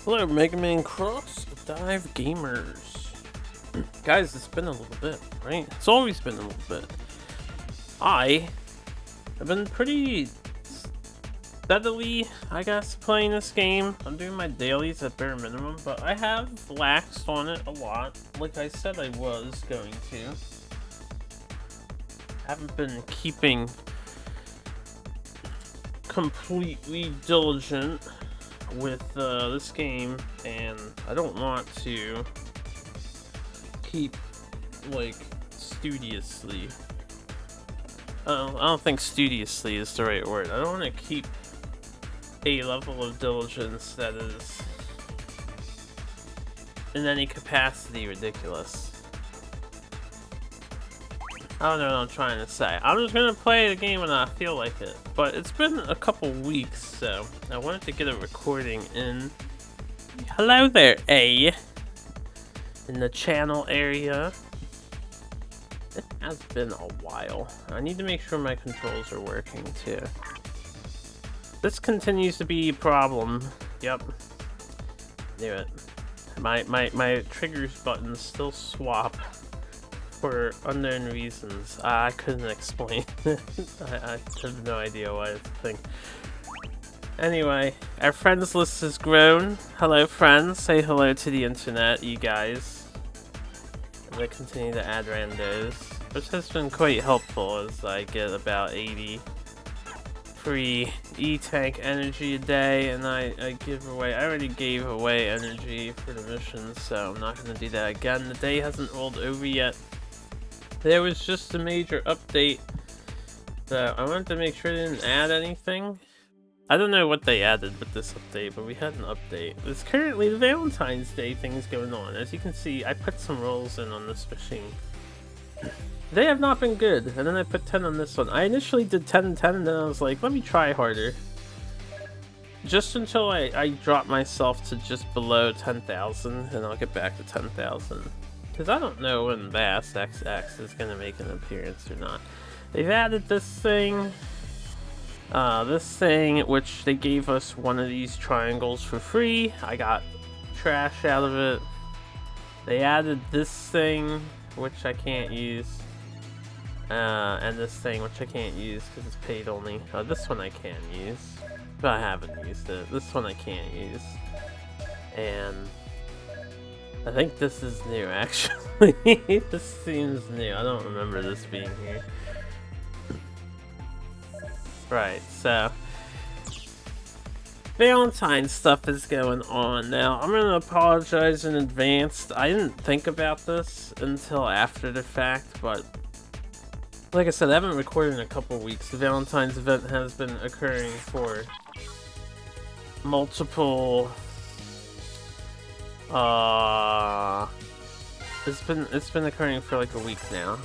Hello, Mega Man Cross Dive Gamers. Guys, it's been a little bit, right? It's always been a little bit. I have been pretty steadily, I guess, playing this game. I'm doing my dailies at bare minimum, but I have laxed on it a lot, like I said I was going to. Haven't been keeping completely diligent with this game, and I don't want to keep like studiously. I don't think studiously is the right word. I don't want to keep a level of diligence that is in any capacity ridiculous. I don't know what I'm trying to say. I'm just gonna play the game when I feel like it. But it's been a couple weeks, so I wanted to get a recording in. Hello there, A. In the channel area. It has been a while. I need to make sure my controls are working too. This continues to be a problem. Yep. Knew it. My triggers buttons still swap for unknown reasons. I couldn't explain. I have no idea why it's a thing. Anyway, our friends list has grown. Hello friends, say hello to the internet, you guys. And I continue to add randos, which has been quite helpful as I get about 80 free E-Tank energy a day, and I give away, I already gave away energy for the missions, so I'm not going to do that again. The day hasn't rolled over yet. There was just a major update, so I wanted to make sure they didn't add anything. I don't know what they added with this update, but we had an update. There's currently the Valentine's Day things going on. As you can see, I put some rolls in on this machine. They have not been good, and then I put 10 on this one. I initially did 10 and 10, and then I was like, let me try harder. Just until I drop myself to just below 10,000, and I'll get back to 10,000. Because I don't know when Bass XX is going to make an appearance or not. They've added this thing, which they gave us one of these triangles for free. I got trash out of it. They added this thing, which I can't use. And this thing, which I can't use because it's paid only. This one I can use, but I haven't used it. This one I can't use. And I think this is new, actually. This seems new. I don't remember this being here. Right, so Valentine stuff is going on. Now, I'm going to apologize in advance. I didn't think about this until after the fact, but like I said, I haven't recorded in a couple weeks. The Valentine's event has been occurring for multiple it's been occurring for like a week now.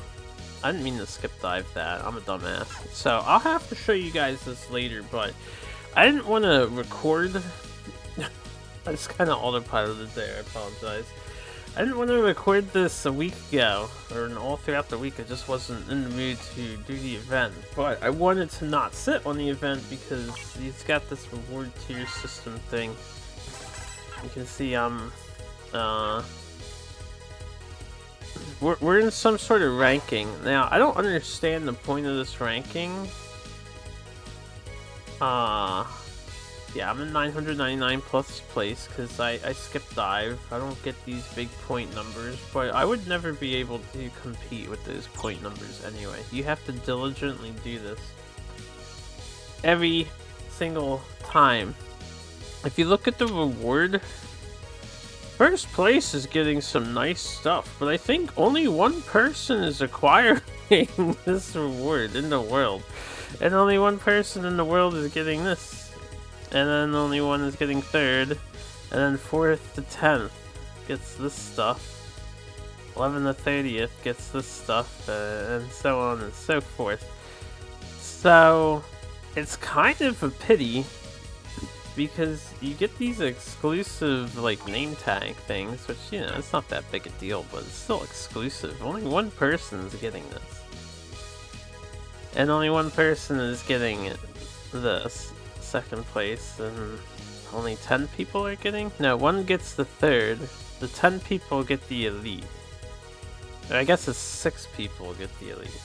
I didn't mean to skip dive that. I'm a dumbass. So I'll have to show you guys this later, but I didn't want to record. I just kind of autopiloted there. I apologize. I didn't want to record this a week ago, or all throughout the week. I just wasn't in the mood to do the event. But I wanted to not sit on the event because he's got this reward tier system thing. You can see we're in some sort of ranking. Now, I don't understand the point of this ranking. Yeah, I'm in 999 plus place because I skipped dive. I don't get these big point numbers, but I would never be able to compete with those point numbers anyway. You have to diligently do this every single time. If you look at the reward, first place is getting some nice stuff, but I think only one person is acquiring this reward in the world. And only one person in the world is getting this. And then only one is getting third. And then 4th to 10th gets this stuff. 11th to 30th gets this stuff. And so on and so forth. So, it's kind of a pity, because you get these exclusive, like, name tag things, which, you know, it's not that big a deal, but it's still exclusive. Only one person is getting this. And only one person is getting this. second place, and only 10 people are getting? No, one gets the third. The 10 people get the elite. Or I guess it's 6 people get the elite.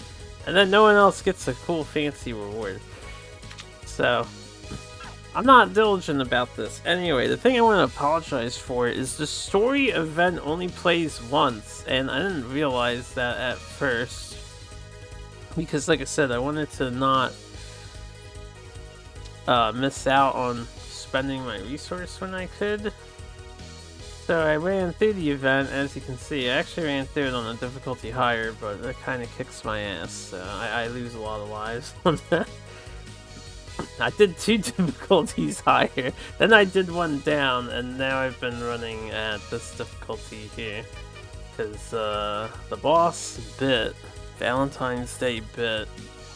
And then no one else gets a cool fancy reward. So, I'm not diligent about this. Anyway, the thing I want to apologize for is the story event only plays once, and I didn't realize that at first. Because like I said, I wanted to not miss out on spending my resource when I could. So I ran through the event, as you can see. I actually ran through it on a difficulty higher, but that kind of kicks my ass, so I lose a lot of lives on that. I did 2 difficulties higher, then I did 1 down, and now I've been running at this difficulty here. Because the boss bit, Valentine's Day bit,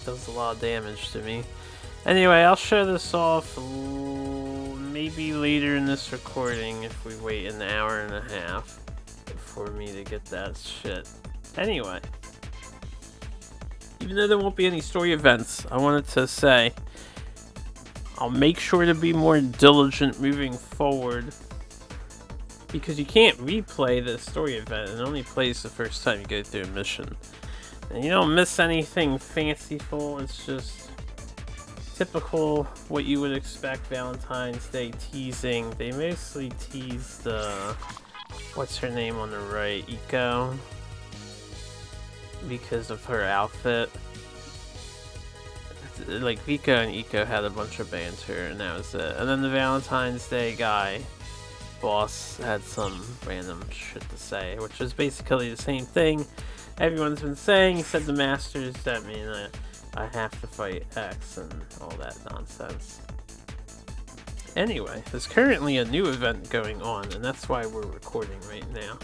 does a lot of damage to me. Anyway, I'll show this off maybe later in this recording if we wait an hour and a half for me to get that shit. Anyway, even though there won't be any story events, I wanted to say I'll make sure to be more diligent moving forward, because you can't replay the story event. It only plays the first time you go through a mission. And you don't miss anything fanciful, it's just typical what you would expect Valentine's Day teasing. They mostly tease the... what's her name on the right? Eco. Because of her outfit. Like, Rico and Eco had a bunch of banter, and that was it. And then the Valentine's Day guy, boss, had some random shit to say, which was basically the same thing everyone's been saying. He said the masters sent me, and I have to fight X and all that nonsense. Anyway, there's currently a new event going on, and that's why we're recording right now.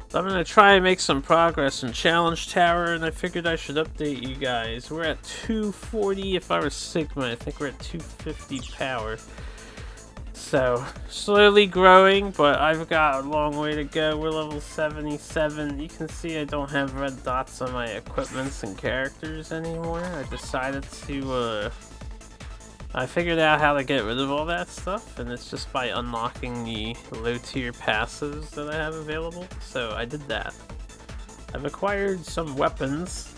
So I'm going to try and make some progress in Challenge Tower, and I figured I should update you guys. We're at 240 if I were Sigma. I think we're at 250 power. So, slowly growing, but I've got a long way to go. We're level 77. You can see I don't have red dots on my equipments and characters anymore. I decided to, I figured out how to get rid of all that stuff, and it's just by unlocking the low tier passives that I have available. So I did that. I've acquired some weapons.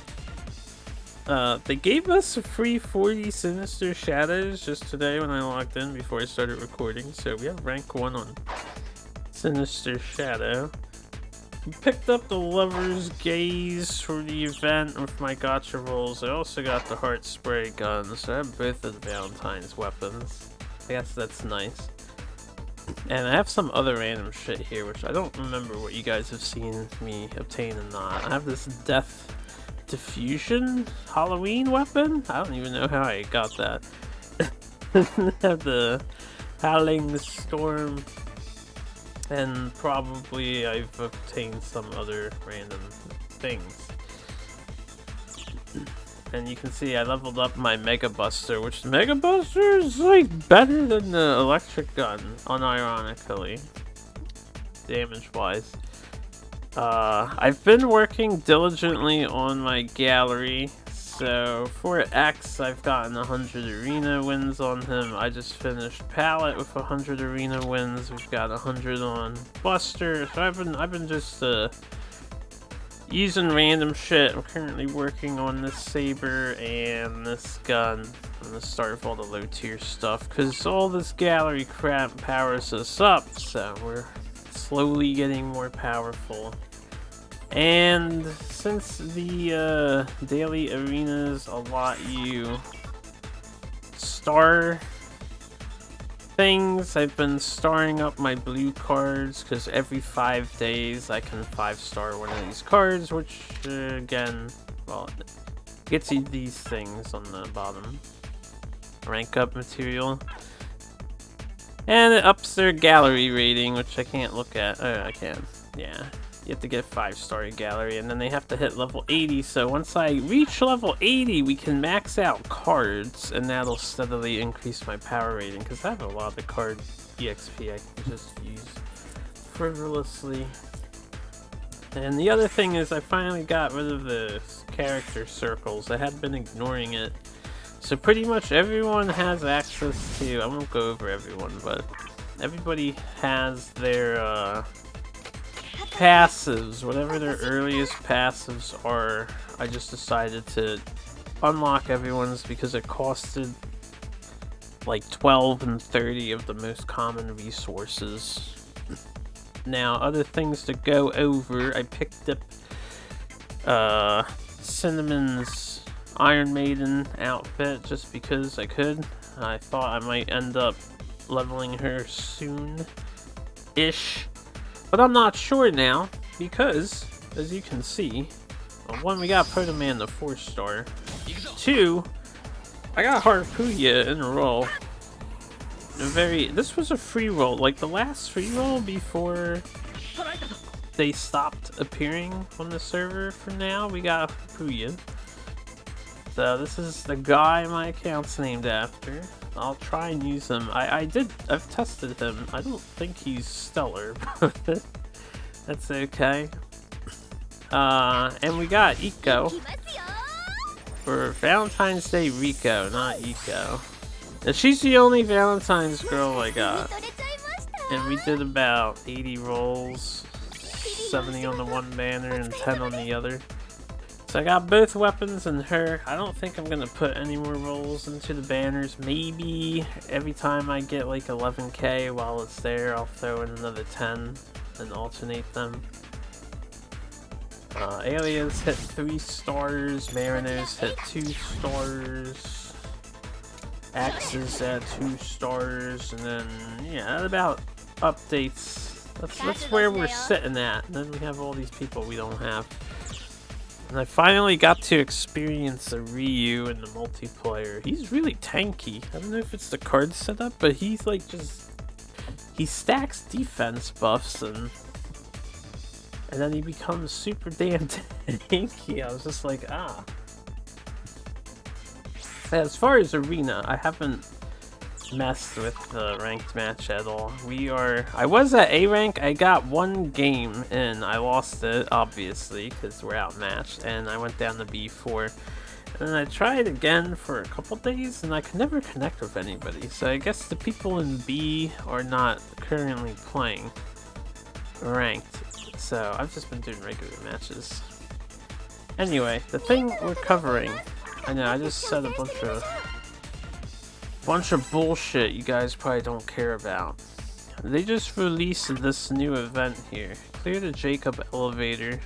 They gave us a free 40 Sinister Shadows just today when I logged in before I started recording. So we have rank 1 on Sinister Shadow. We picked up the Lover's Gaze for the event with my gacha rolls. I also got the Heart Spray gun, so I have both of the Valentine's weapons. I guess that's nice. And I have some other random shit here, which I don't remember what you guys have seen me obtain and not. I have this Death Diffusion Halloween weapon? I don't even know how I got that. I have the Howling Storm. And probably I've obtained some other random things. And you can see I leveled up my Mega Buster, which the Mega Buster is like better than the electric gun, unironically, damage wise. I've been working diligently on my gallery. So for X, I've gotten 100 arena wins on him. I just finished Pallet with 100 arena wins. We've got 100 on Buster. So I've been just using random shit. I'm currently working on this saber and this gun. I'm gonna start with all the low tier stuff because all this gallery crap powers us up. So we're slowly getting more powerful. And since the daily arenas allot you star things, I've been starring up my blue cards because every 5 days I can 5-star one of these cards, which again, well, gets you these things on the bottom. Rank up material. And it ups their gallery rating, which I can't look at. Oh, I can. Yeah. You have to get 5-star gallery, and then they have to hit level 80. So once I reach level 80, we can max out cards, and that'll steadily increase my power rating. Because I have a lot of card EXP I can just use frivolously. And the other thing is I finally got rid of the character circles. I had been ignoring it So pretty much everyone has access to, I won't go over everyone, but everybody has their passives, whatever their earliest passives are. I just decided to unlock everyone's because it costed like 12 and 30 of the most common resources. Now, other things to go over, I picked up Cinnamon's Iron Maiden outfit just because I could. I thought I might end up leveling her soon-ish, but I'm not sure now because, as you can see, one, we got Proto Man the 4-star. 2, I got Harpuya in a roll. This was a free roll, like the last free roll before they stopped appearing on the server. For now, we got Harpuya. So this is the guy my account's named after. I'll try and use him. I've tested him. I don't think he's stellar, but that's okay. And we got Eco for Valentine's Day. Rico, not Eco. Now, she's the only Valentine's girl I got. And we did about 80 rolls, 70 on the one banner and 10 on the other. So I got both weapons and her. I don't think I'm gonna put any more rolls into the banners. Maybe every time I get like 11k while it's there, I'll throw in another 10 and alternate them. Alias hit 3 stars, Marinos hit 2 stars, Axes at 2 stars, and then yeah, that about updates. That's where we're sitting at. And then we have all these people we don't have. And I finally got to experience a Ryu in the multiplayer. He's really tanky. I don't know if it's the card setup, but he's like he stacks defense buffs and then he becomes super damn tanky. I was just like, ah. As far as arena, I haven't messed with the ranked match at all. I was at A rank. I got one game and I lost it, obviously, because we're outmatched, and I went down to B4. And then I tried again for a couple days and I could never connect with anybody. So I guess the people in B are not currently playing ranked. So I've just been doing regular matches. Anyway, the thing we're covering, I know I just said a bunch of bullshit you guys probably don't care about. They just released this new event here. Clear the Jakob elevator.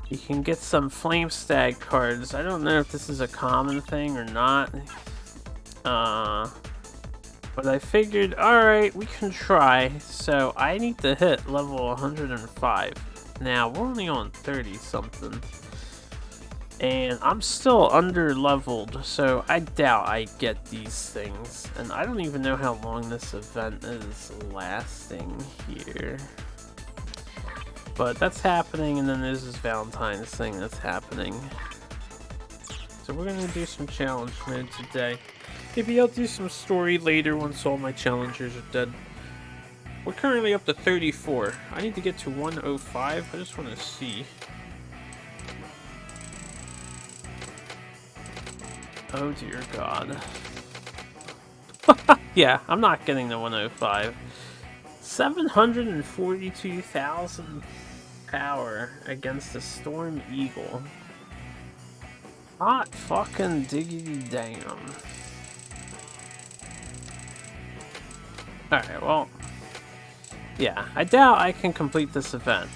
You can get some Flame Stag cards. I don't know if this is a common thing or not. But I figured, alright, we can try. So I need to hit level 105. Now, we're only on 30 something. And I'm still under leveled, so I doubt I get these things. And I don't even know how long this event is lasting here. But that's happening, and then there's this Valentine's thing that's happening. So we're gonna do some challenge mode today. Maybe I'll do some story later once all my challengers are dead. We're currently up to 34. I need to get to 105. I just want to see. Oh dear God. Yeah, I'm not getting to 105. 742,000 power against the Storm Eagle. Hot fucking diggity damn. Alright, well, yeah, I doubt I can complete this event.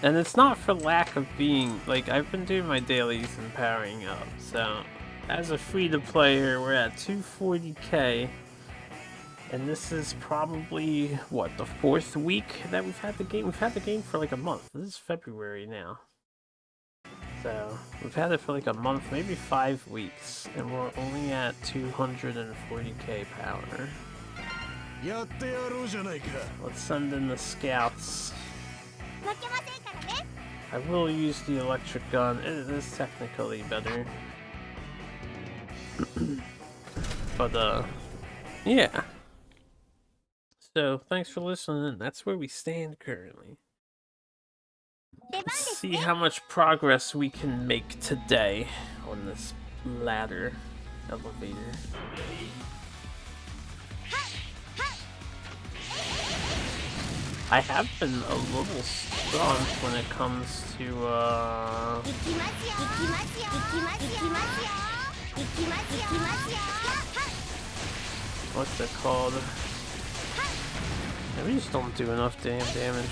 And it's not for lack of being, like, I've been doing my dailies and powering up, so as a free-to-player, we're at 240k, and this is probably, what, the 4th week that we've had the game? We've had the game for like a month. This is February now. So, we've had it for like a month, maybe 5 weeks, and we're only at 240k power. Let's send in the scouts. I will use the electric gun. It is technically better. But, yeah. So, thanks for listening. That's where we stand currently. Let's see how much progress we can make today on this ladder. elevator. I have been a little stunned when it comes to what's it called? We just don't do enough damn damage.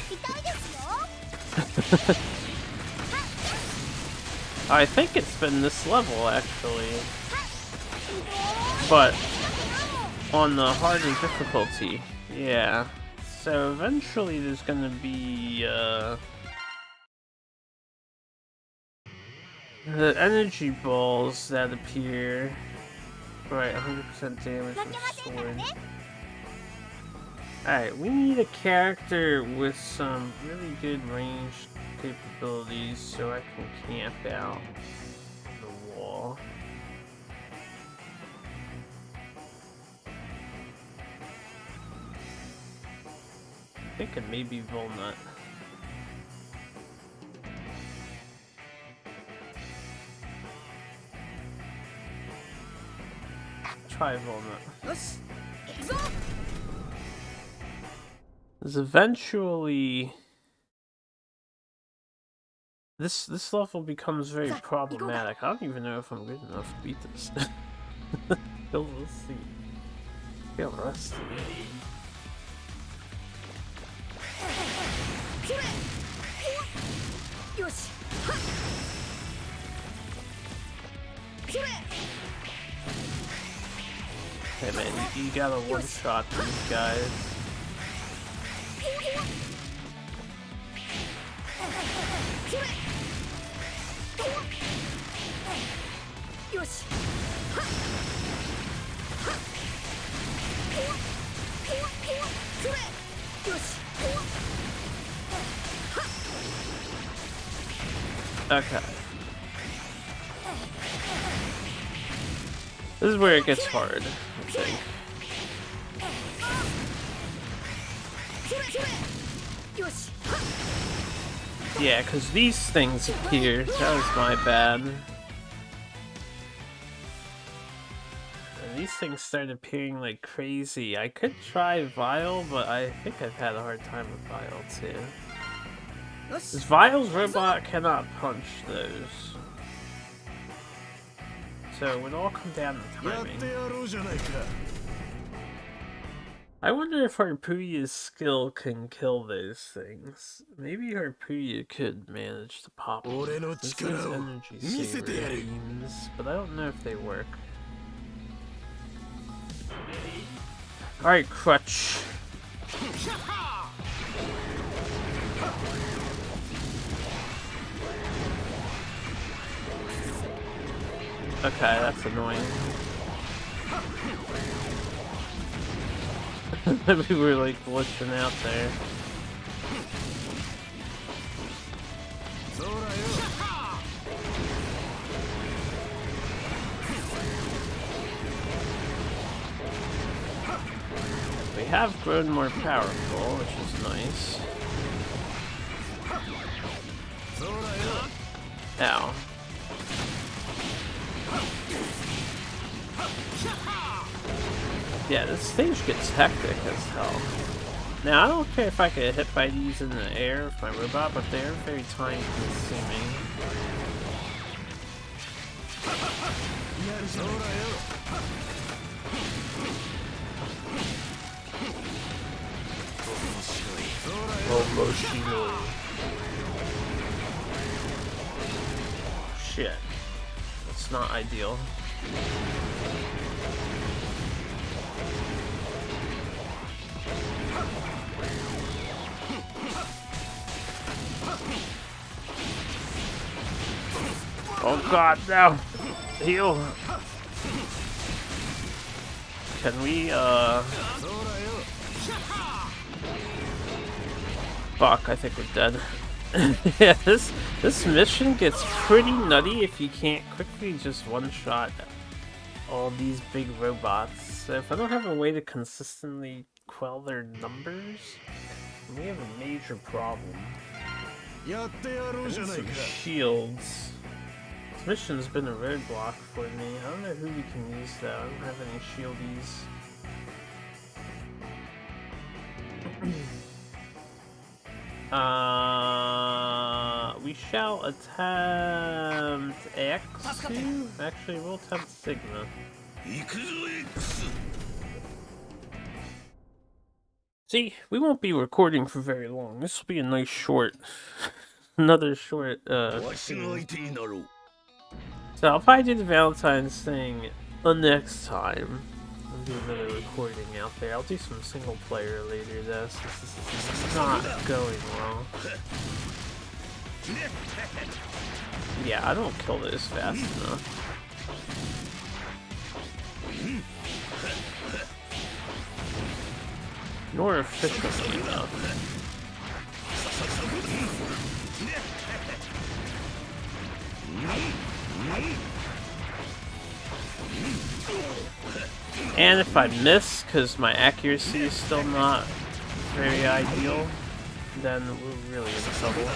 I think it's been this level actually, but on the harder difficulty, yeah. So eventually there's gonna be the energy balls that appear. Right, 100% damage restored. Alright, we need a character with some really good range capabilities so I can camp out the wall. I'm thinking maybe Volnut. Try Volnut. There's eventually this level becomes very problematic. I don't even know if I'm good enough to beat this. We'll see. I feel rusty. Hey man, you gotta one-shot these guys. Okay. This is where it gets hard, I think. Yeah, because these things appear. That was my bad. And these things start appearing like crazy. I could try Vile, but I think I've had a hard time with Vile too. This Vile's robot cannot punch those. So it would all come down to timing. I wonder if Harpuya's skill can kill those things. Maybe Harpuya could manage to pop these energy saver beams, but I don't know if they work. Alright, Crutch. Okay, that's annoying. We were like glitching out there. We have grown more powerful, which is nice. Ow. Yeah, this stage gets hectic as hell. Now, I don't care if I get hit by these in the air with my robot, but they're very time consuming. Shit. That's not ideal. Oh god, no! Heal! Can we, Fuck, I think we're dead. Yeah, this mission gets pretty nutty if you can't quickly just one-shot all these big robots. So if I don't have a way to consistently quell their numbers, we have a major problem. I need some shields to This mission's been a roadblock for me. I don't know who we can use though. I don't have any shieldies. We shall attempt X. Actually, we'll attempt Sigma. See, we won't be recording for very long. This will be a nice short, another short, stream. So I'll probably do the Valentine's thing next time. I'll do another recording out there. I'll do some single player later though, since this is not going well. Yeah, I don't kill those fast enough. Nor efficiently enough. And if I miss, because my accuracy is still not very ideal, then we're really in trouble.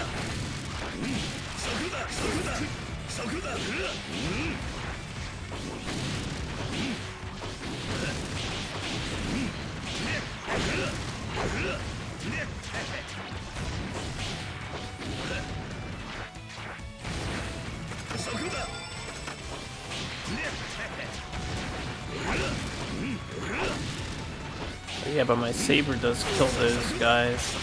Yeah, but my saber does kill those guys.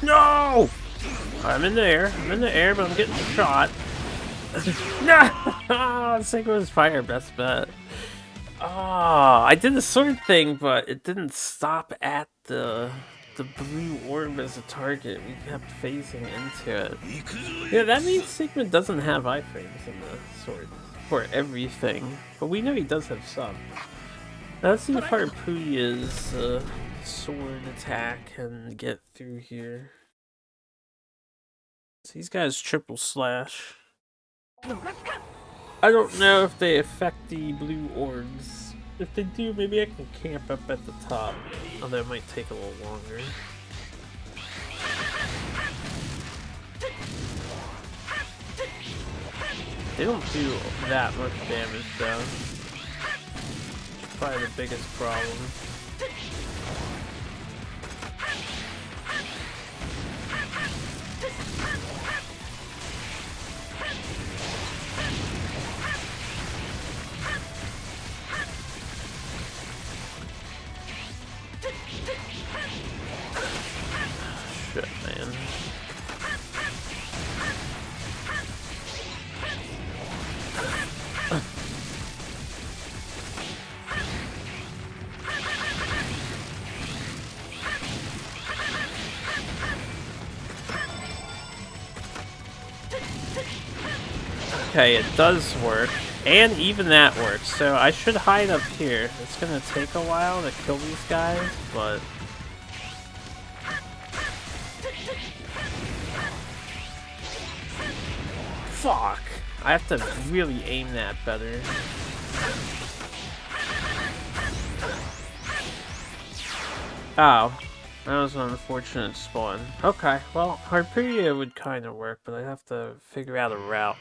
No! I'm in the air, but I'm getting shot. No! Sigma's fire, best bet. Ah, I did the sword thing, but it didn't stop at the blue orb as a target. We kept phasing into it. Yeah, that means Sigma doesn't have iframes in the sword for everything, but we know he does have some. Now, let's see if Harpuya's sword attack can get through here. These guys triple slash. I don't know if they affect the blue orbs. If they do, maybe I can camp up at the top. Although it might take a little longer. They don't do that much damage though. It's probably the biggest problem. Shit, man. Okay, it does work, and even that works, so I should hide up here. It's gonna take a while to kill these guys, but... Fuck! I have to really aim that better. Oh. That was an unfortunate spawn. Okay, well, Harpuya would kind of work, but I have to figure out a route.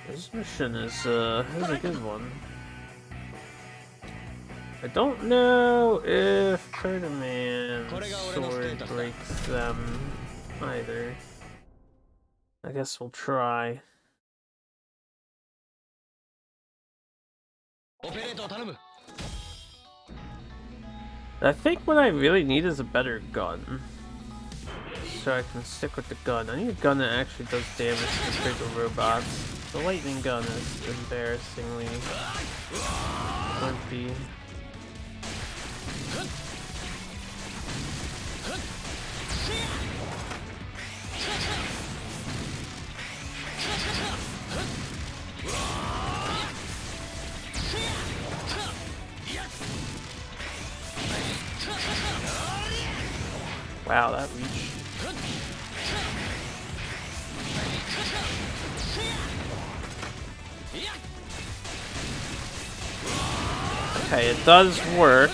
This mission is a good one. I don't know if Perdaman's sword breaks them either. I guess we'll try. I think what I really need is a better gun. So I can stick with the gun. I need a gun that actually does damage compared to robots. The lightning gun is embarrassingly clunky. Wow, that reach. Okay, it does work.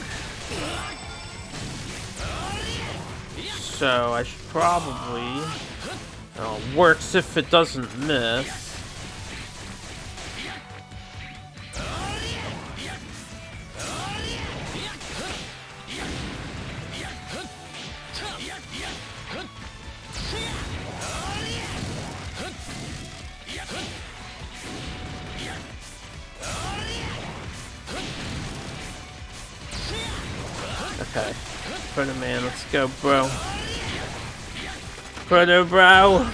So I should probably... works if it doesn't miss. Okay. Proto man, let's go, bro. Proto bro.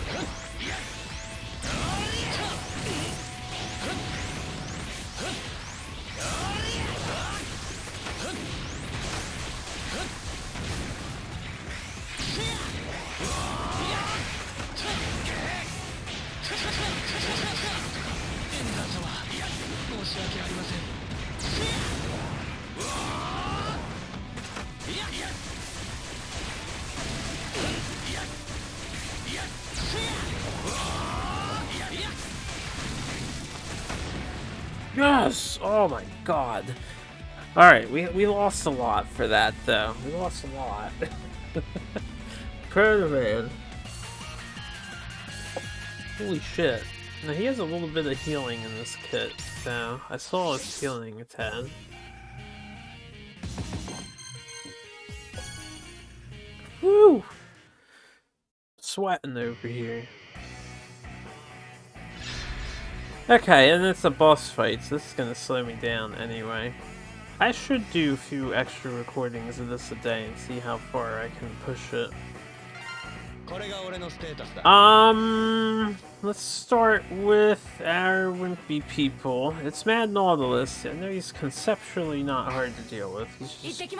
Yes! Oh my god. Alright, we lost a lot for that though. We lost a lot. Proto man. Holy shit. Now he has a little bit of healing in this kit, so I saw his healing a tad. Woo! Sweating over here. Okay, and it's a boss fight, so this is gonna slow me down anyway. I should do a few extra recordings of this a day and see how far I can push it. Let's start with our wimpy people. It's Mad Nautilus. I know he's conceptually not hard to deal with. He's just...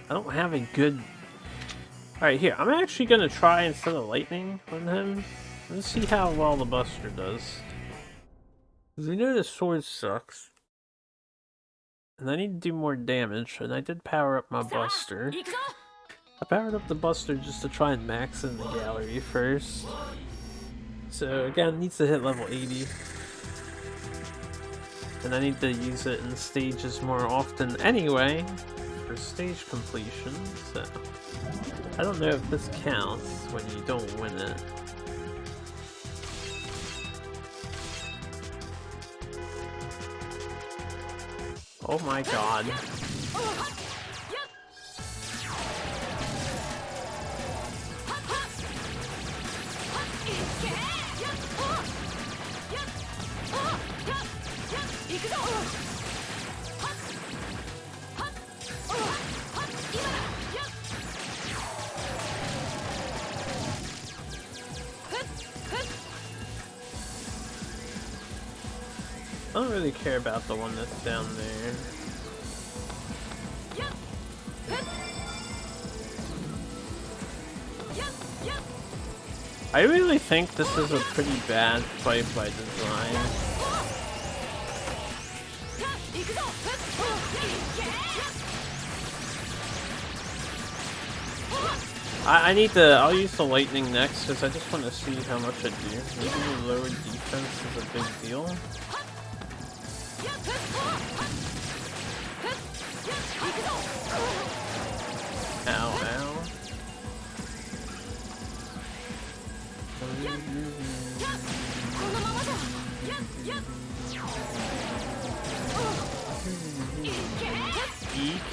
I don't have a good... Alright, here. I'm actually gonna try instead of lightning on him. Let's see how well the Buster does. Because we know the sword sucks. And I need to do more damage, and I did power up my Buster. I powered up the Buster just to try and max in the gallery first. So again, it needs to hit level 80. And I need to use it in stages more often anyway, for stage completion, so... I don't know if this counts when you don't win it. Oh my god. I don't really care about the one that's down there. I really think this is a pretty bad fight by design. I need to... I'll use the lightning next because I just want to see how much I do. Maybe the lower defense is a big deal. Ow, ow.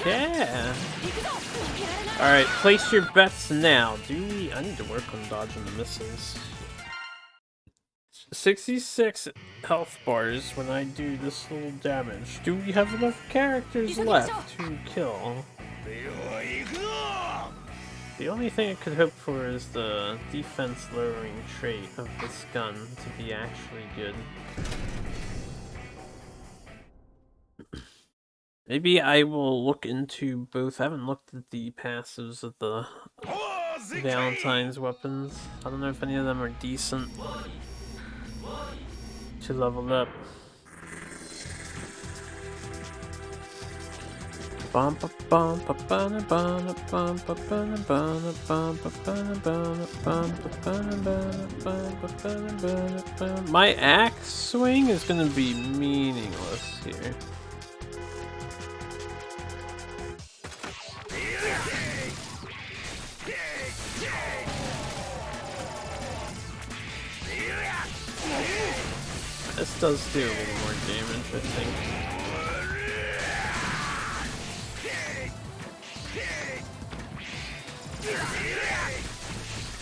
Yeah. Alright, place your bets now. Do we... I need to work on dodging the missiles. 66 health bars when I do this little damage. Do we have enough characters left to kill? The only thing I could hope for is the defense lowering trait of this gun to be actually good. Maybe I will look into both. I haven't looked at the passives of the Valentine's weapons. I don't know if any of them are decent to level up. My axe swing is gonna be meaningless here. This does do a little more damage, I think.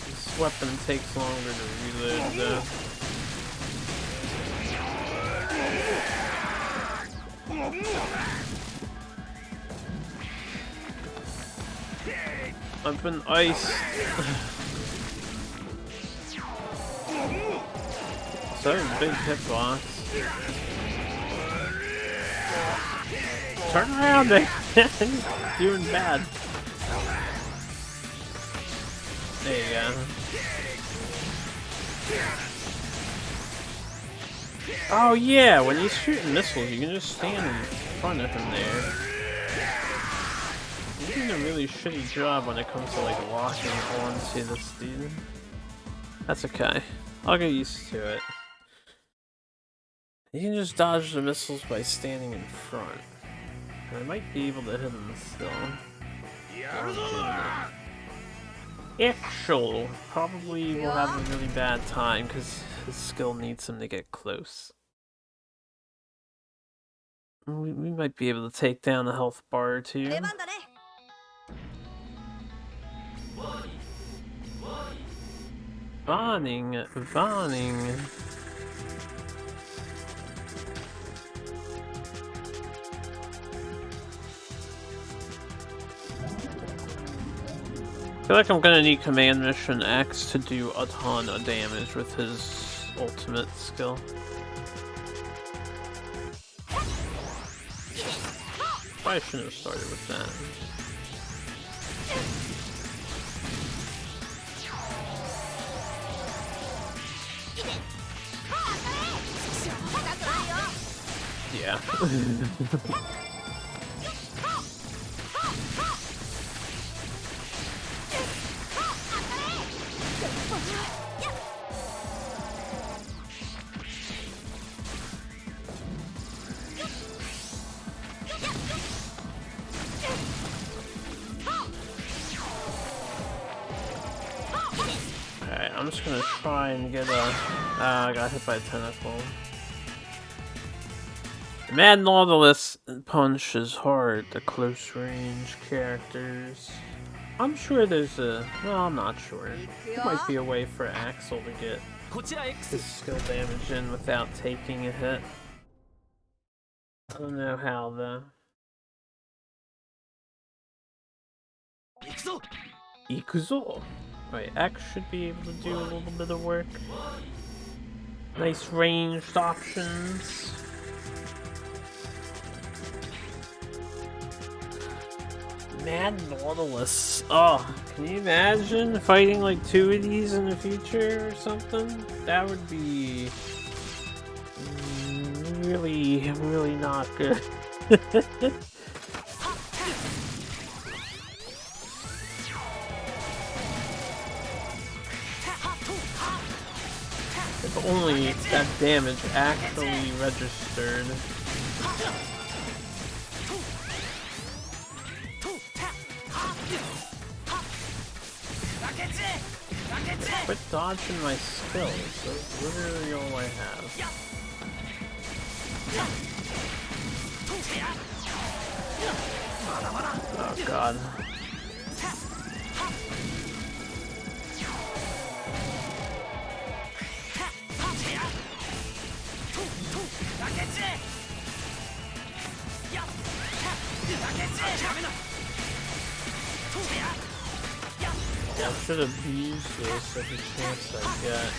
This weapon takes longer to reload, though. I've been iced. So big hitbox. Turn around, man. He's doing bad. There you go. Oh yeah, when he's shooting missiles, you can just stand in front of him there. You're doing a really shitty job when it comes to like locking onto this dude. That's okay. I'll get used to it. You can just dodge the missiles by standing in front. And I might be able to hit him still. Actual probably will have a really bad time because his skill needs him to get close. We might be able to take down a health bar or two. Vonning. I feel like I'm gonna need Command Mission X to do a ton of damage with his ultimate skill. Probably shouldn't have started with that. Yeah. Alright, I'm just gonna try and get a... I got hit by a tentacle. Mad Nautilus punch is hard to close range characters. I'm sure there's a... well, I'm not sure. There might be a way for Axel to get his skill damage in without taking a hit. I don't know how though. Ikuzo! Right, X should be able to do a little bit of work. Nice ranged options. Mad Nautilus. Oh, can you imagine fighting like 2 of these in the future or something? That would be really, really not good. If only that damage actually registered. Quit dodging my skills. That's literally all I have. Oh god. I should have used this every chance I get.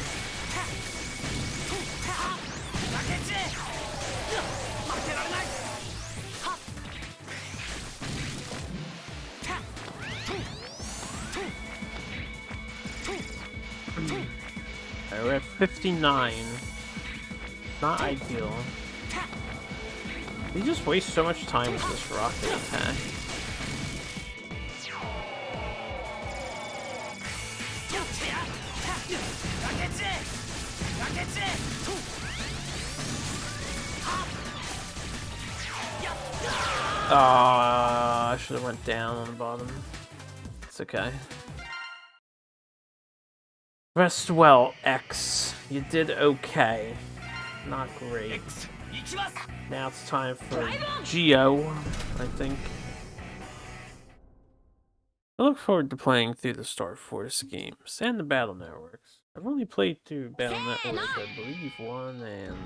Alright, we're at 59. Not ideal. You just waste so much time with this rocket attack. I should have went down on the bottom. It's okay. Rest well, X. You did okay. Not great. Now it's time for Geo, I think. I look forward to playing through the Star Force games and the Battle Networks. I've only played through Battle Network, I believe 1 and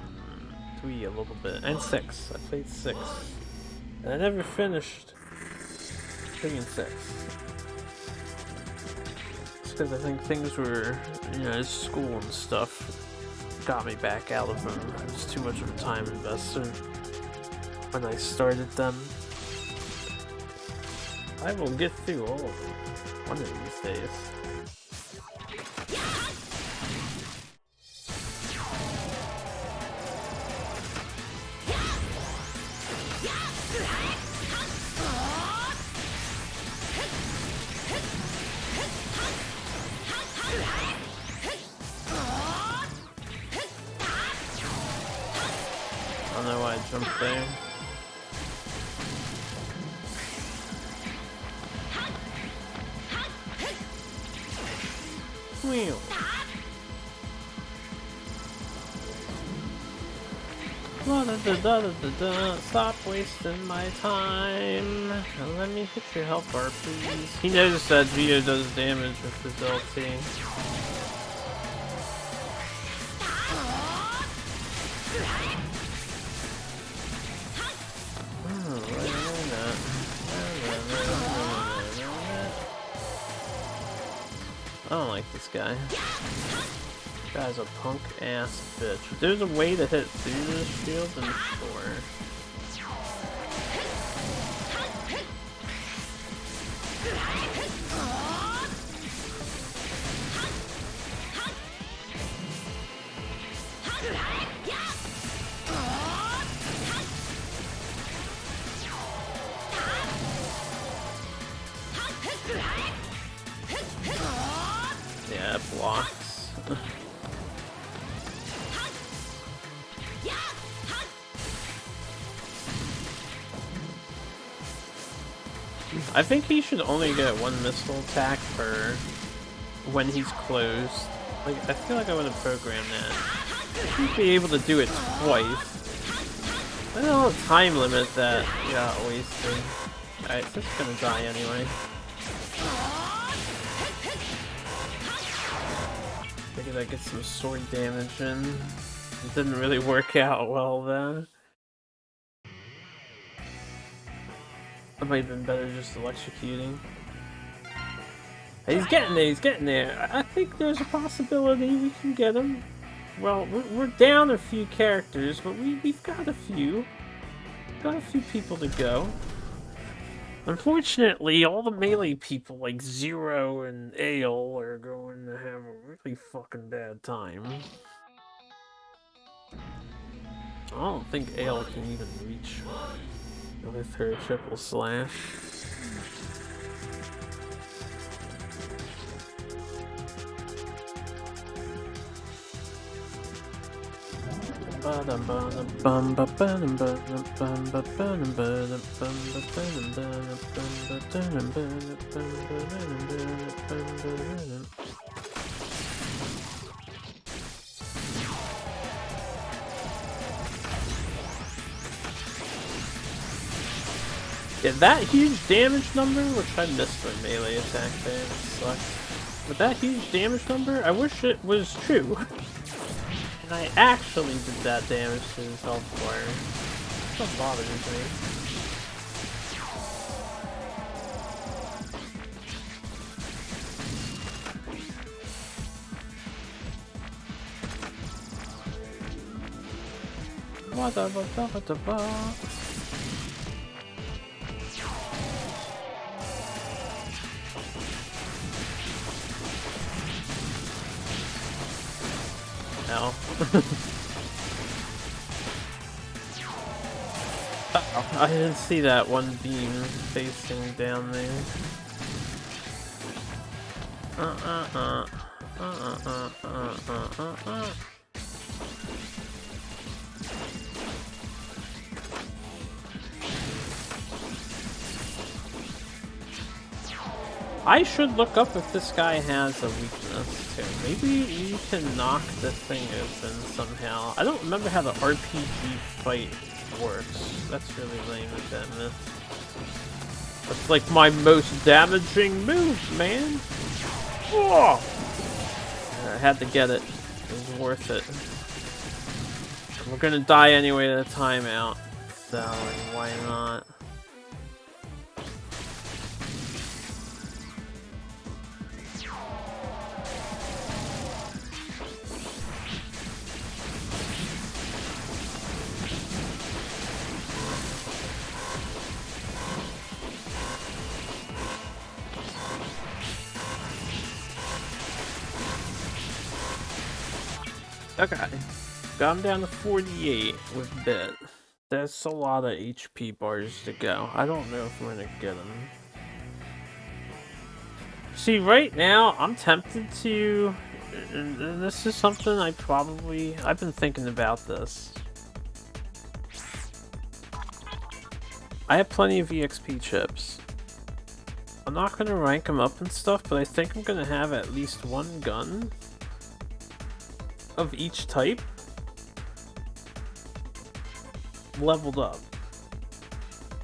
3 a little bit, and 6. I played 6. And I never finished 3 and 6. It's because I think things were, you know, school and stuff got me back out of them. It was too much of a time investor when I started them. I will get through all of them one of these days. I don't know why I jumped there. Wheel. Stop wasting my time. Let me hit your health bar, please. He noticed that Geo does damage with his LT. I don't like this guy. This guy's a punk ass bitch. If there's a way to hit through this shield, then sure. Yeah, it blocks. I think he should only get one missile attack for when he's closed. Like, I feel like I would have programmed that. He'd be able to do it twice. I don't know the time limit that got wasted. Alright, it's just gonna die anyway. Figured I'd get some sword damage in. It didn't really work out well then. It might have been better just electrocuting. Hey, he's getting there, he's getting there. I think there's a possibility we can get him. Well, we're down a few characters, but we've got a few. Got a few people to go. Unfortunately, all the melee people like Zero and Ale are going to have a really fucking bad time. I don't think Ale can even reach with her triple slash. Yeah, that huge damage number, which I missed my melee attack there, it sucks. But that huge damage number, I wish it was true. And I actually did that damage to his health bar. That bothers me. No. Oh, I didn't see that one beam facing down there. I should look up if this guy has a weakness too. Maybe you can knock the thing open somehow. I don't remember how the RPG fight works. That's really lame with that myth. That's like my most damaging move, man. Oh! I had to get it. It was worth it. We're gonna die anyway at a timeout, so why not? Okay, got him down to 48 with Bit. That's a lot of HP bars to go. I don't know if I'm gonna get him. See, right now, I'm tempted to... And this is something I've been thinking about this. I have plenty of EXP chips. I'm not gonna rank them up and stuff, but I think I'm gonna have at least one gun of each type leveled up,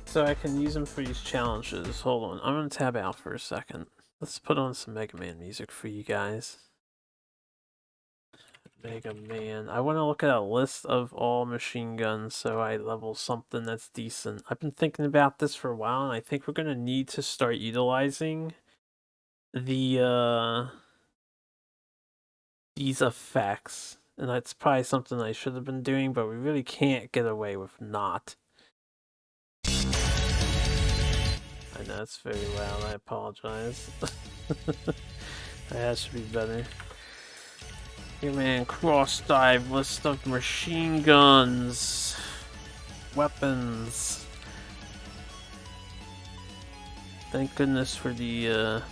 so I can use them for these challenges. Hold on, I'm gonna tab out for a second. Let's put on some Mega Man music for you guys. Mega Man. I want to look at a list of all machine guns so I level something that's decent. I've been thinking about this for a while, and I think we're gonna need to start utilizing the these effects, and that's probably something I should have been doing, but we really can't get away with not. I know it's very loud, I apologize. That should be better. Hey man, cross dive, list of machine guns, weapons. Thank goodness for the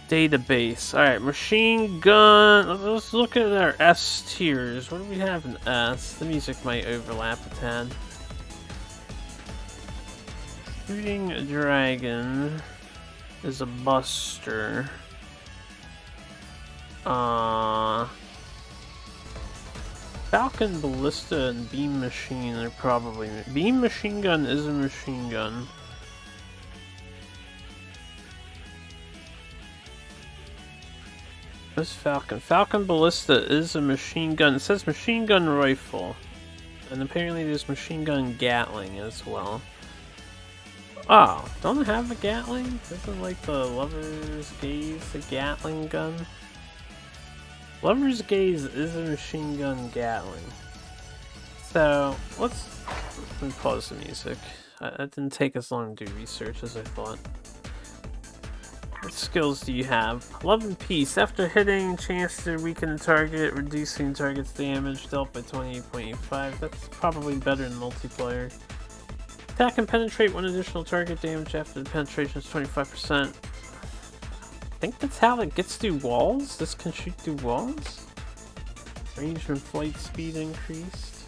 database. Alright, machine gun. Let's look at our S tiers. What do we have in S? The music might overlap a tad. Shooting Dragon is a buster. Falcon, Ballista, and Beam Machine are probably... Beam Machine Gun is a machine gun. What's Falcon? Falcon Ballista is a machine gun. It says machine gun rifle. And apparently there's machine gun Gatling as well. Oh, don't it have a Gatling? Isn't like the Lover's Gaze a Gatling gun? Lover's Gaze is a machine gun Gatling. So, let me pause the music. It didn't take as long to do research as I thought. What skills do you have? Love and Peace. After hitting, chance to weaken the target, reducing target's damage dealt by 28.85. That's probably better in multiplayer. Attack and penetrate one additional target damage after the penetration is 25%. I think that's how it gets through walls. This can shoot through walls. Range and flight speed increased.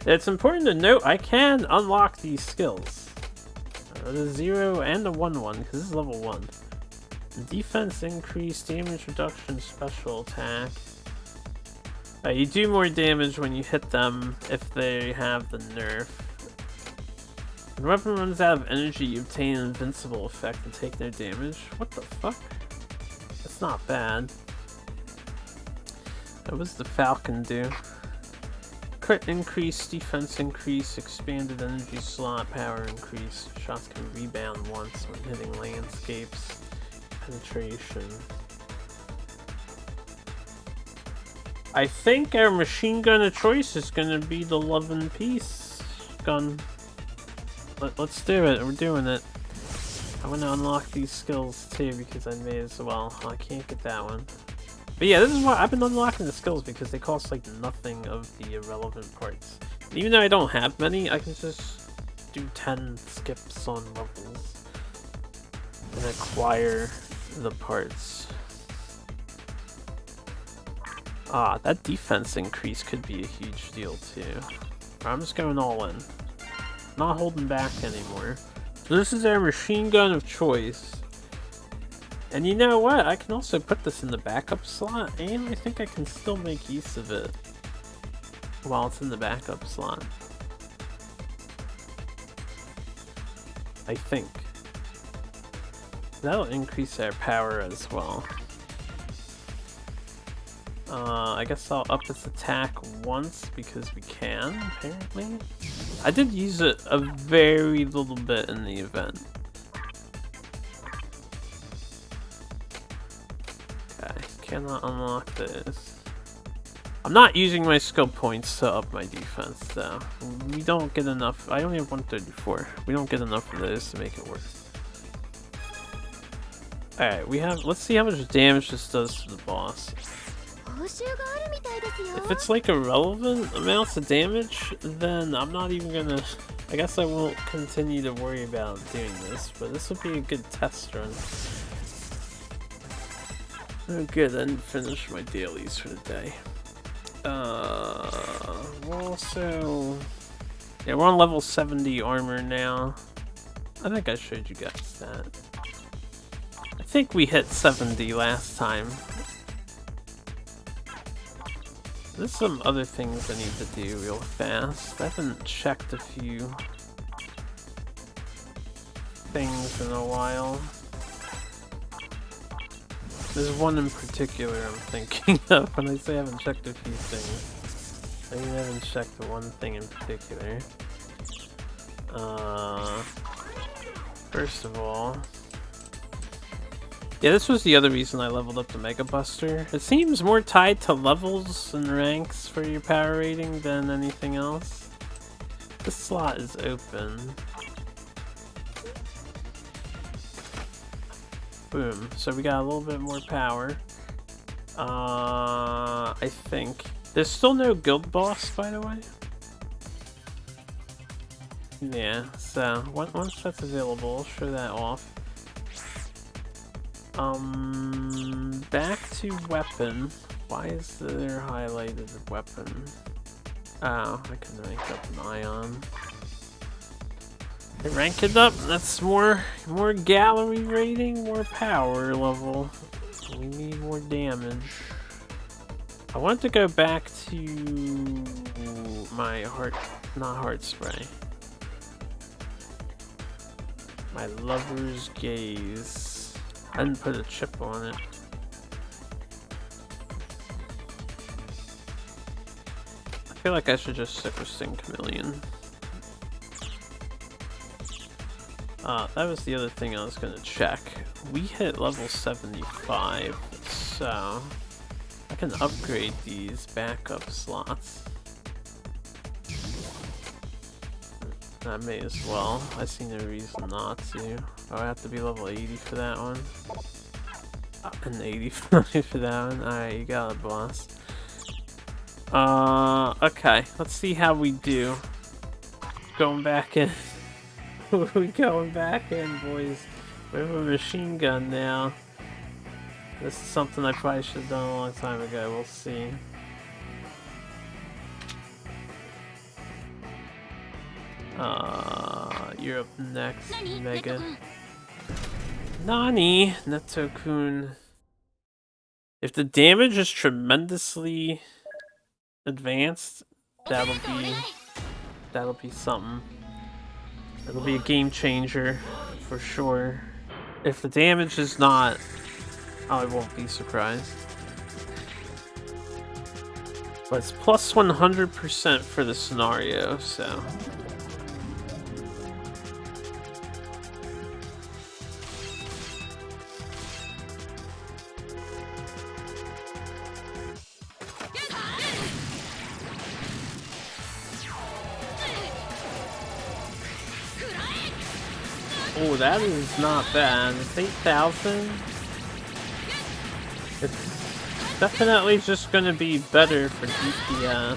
It's important to note I can unlock these skills. The 0 and the 1/1 because this is level 1. Defense increase, damage reduction, special attack. You do more damage when you hit them if they have the nerf. When the weapon runs out of energy, you obtain an invincible effect and take no damage. What the fuck? That's not bad. What does the Falcon do? Crit increase, defense increase, expanded energy slot, power increase. Shots can rebound once when hitting landscapes. Penetration. I think our machine gun of choice is gonna be the Love and Peace gun. Let's do it. We're doing it. I want to unlock these skills too because I may as well. I can't get that one. But yeah, this is why I've been unlocking the skills because they cost like nothing of the irrelevant parts. And even though I don't have many, I can just do 10 skips on levels and acquire the parts. Ah, that defense increase could be a huge deal too. I'm just going all in. Not holding back anymore. So this is our machine gun of choice. And you know what? I can also put this in the backup slot, and I think I can still make use of it while it's in the backup slot. I think. That'll increase our power as well. I guess I'll up its attack once because we can, apparently. I did use it a very little bit in the event. Okay, cannot unlock this. I'm not using my skill points to up my defense, though. We don't get enough. I only have 134. We don't get enough of those to make it worth. Alright, we have. Let's see how much damage this does to the boss. If it's like irrelevant amounts of damage, then I'm not even gonna. I guess I won't continue to worry about doing this, but this will be a good test run. Oh, good. I didn't finish my dailies for the day. We're also. Yeah, we're on level 70 armor now. I think I showed you guys that. I think we hit 70 last time. There's some other things I need to do real fast. I haven't checked a few things in a while. There's one in particular I'm thinking of when I say I haven't checked a few things. I mean, I haven't checked the one thing in particular. First of all, yeah, this was the other reason I leveled up the Mega Buster. It seems more tied to levels and ranks for your power rating than anything else. This slot is open. Boom. So we got a little bit more power. I think. There's still no guild boss, by the way. Yeah, so once that's available, I'll show that off. Back to weapon. Why is there highlighted weapon? Oh, I can rank up an ion. I rank it up. That's more gallery rating, more power level. We need more damage. I want to go back to my not heart spray. My lover's gaze. I didn't put a chip on it. I feel like I should just stick with Sting Chameleon. That was the other thing I was gonna check. We hit level 75, so I can upgrade these backup slots. I may as well. I see no reason not to. Oh, I have to be level 80 for that one. And 85 for that one. Alright, you got it, boss. Okay. Let's see how we do. Going back in. We going back in, boys. We have a machine gun now. This is something I probably should have done a long time ago. We'll see. You're up next, Mega. Nani, Neto-kun. If the damage is tremendously advanced, that'll be something. It'll be a game changer for sure. If the damage is not, I won't be surprised. But it's plus 100% for the scenario, so. Oh, that is not bad. It's 8,000. It's definitely just gonna be better for DPS.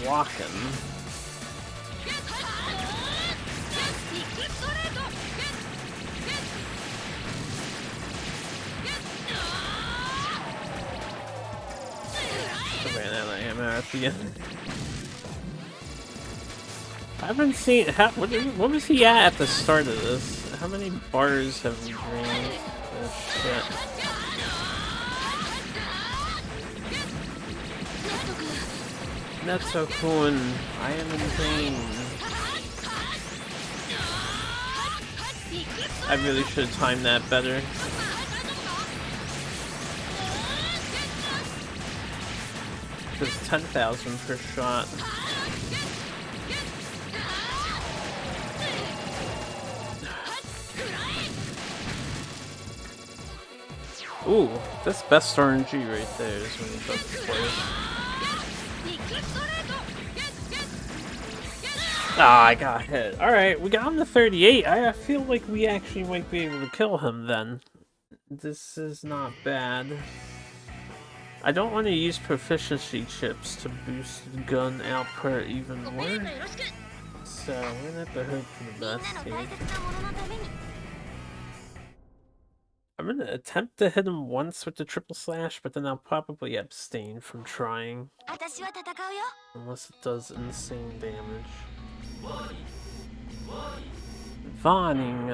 blocking. I ran out of ammo at the end. I haven't seen what was he at the start of this? How many bars have we drained? Oh shit. That's so cool. I am in pain. I really should have timed that better. It's 10,000 per shot. Ooh, that's best RNG right there is when you put the players. Ah, I got hit. Alright, we got him to 38. I feel like we actually might be able to kill him then. This is not bad. I don't want to use proficiency chips to boost gun output even more. So, we're gonna have to hope for the best here. I'm gonna attempt to hit him once with the triple slash, but then I'll probably abstain from trying. Unless it does insane damage. Vawning.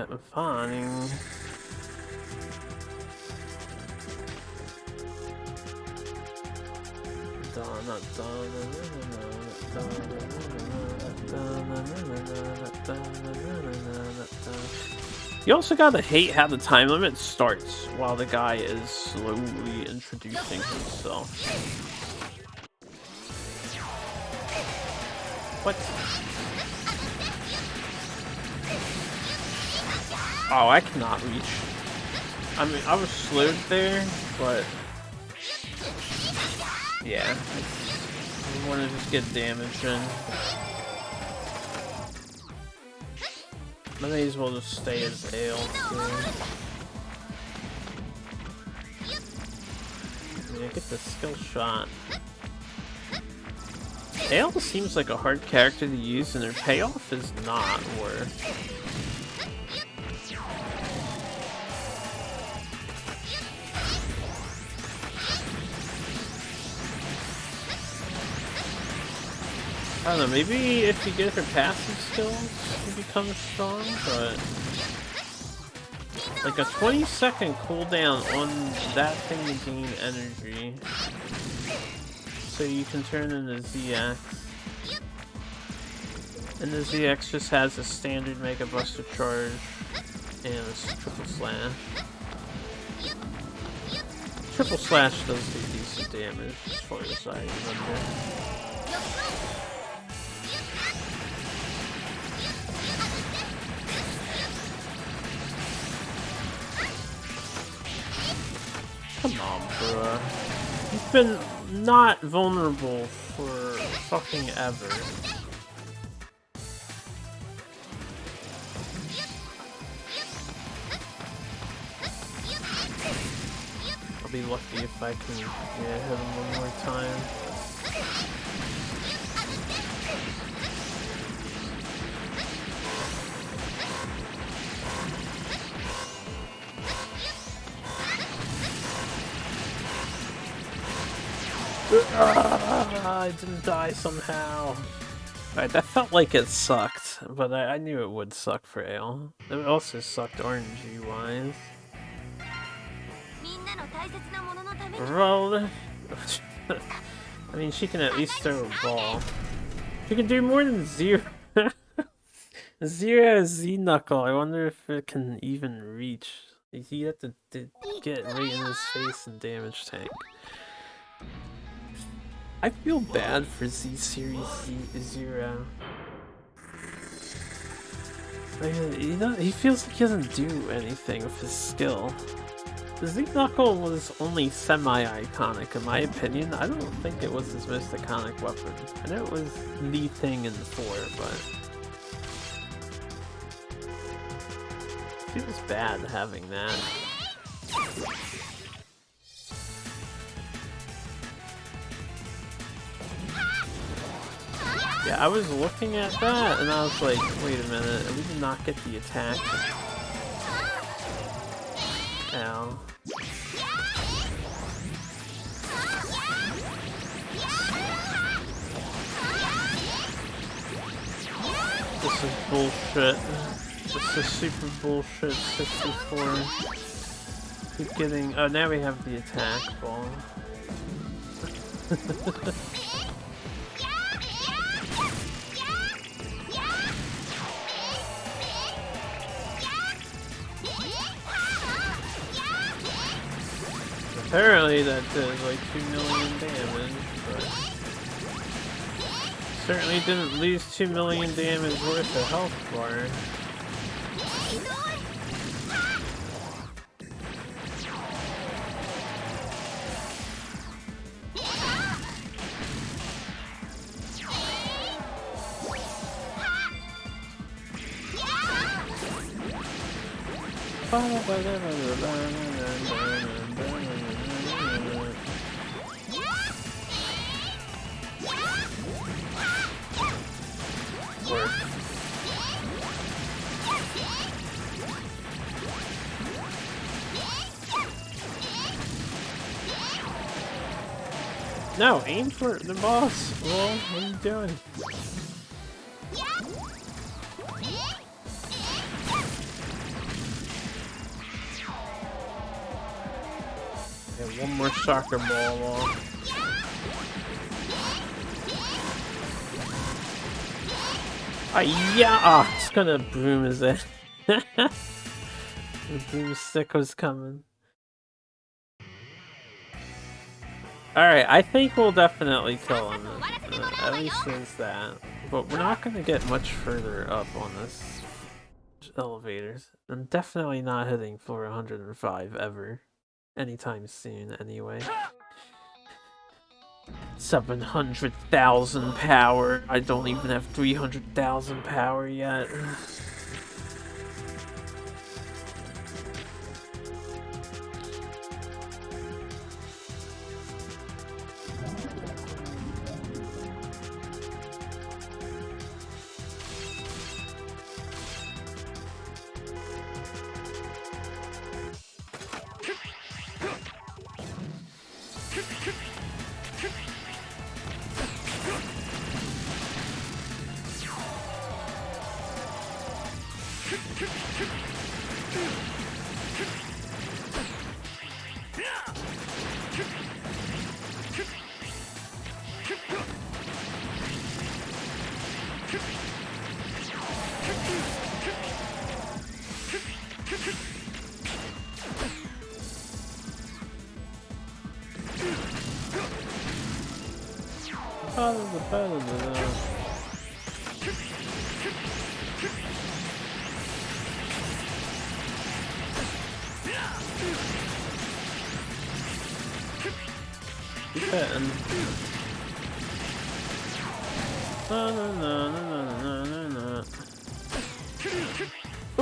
You also gotta hate how the time limit starts while the guy is slowly introducing himself. What? Oh, I cannot reach. I mean, I was slowed there, but yeah, I want to just get damage in. I may as well just stay as Ale too. Yeah, get the skill shot. Ale seems like a hard character to use, and their payoff is not worth. I don't know, maybe if you get her passive skills, you become strong, but like a 20-second cooldown on that thing to gain energy. So you can turn into ZX. And the ZX just has a standard Mega Buster charge and a triple slash. Triple slash does do decent damage as far as I remember. Come on, bruh. You've been not vulnerable for fucking ever. I'll be lucky if I can hit him one more time. I didn't die somehow. Alright, that felt like it sucked, but I knew it would suck for Ale. It also sucked RNG wise. Roll. I mean, she can at least throw a ball. She can do more than zero. Zero Z-Knuckle. I wonder if it can even reach. You have to get right in his face and damage tank. I feel bad for Z-Series Zero. He feels like he doesn't do anything with his skill. The Z-Knuckle was only semi-iconic in my opinion. I don't think it was his most iconic weapon. I know it was the thing in 4, but it feels bad having that. Yeah, I was looking at that and I was like, wait a minute, we did not get the attack. Ow. This is bullshit. This is super bullshit. 64. Keep getting. Oh, now we have the attack ball. Apparently that does like 2 million damage, but certainly didn't lose 2 million damage worth of health bar. No, aim for the boss. Well, what are you doing? Yeah, one more soccer ball off. Yeah! Oh, it's gonna broom his head. The broomstick was coming. Alright, I think we'll definitely kill him. At least since that. But we're not gonna get much further up on this elevators. I'm definitely not hitting floor 105 ever. Anytime soon, anyway. 700,000 power. I don't even have 300,000 power yet.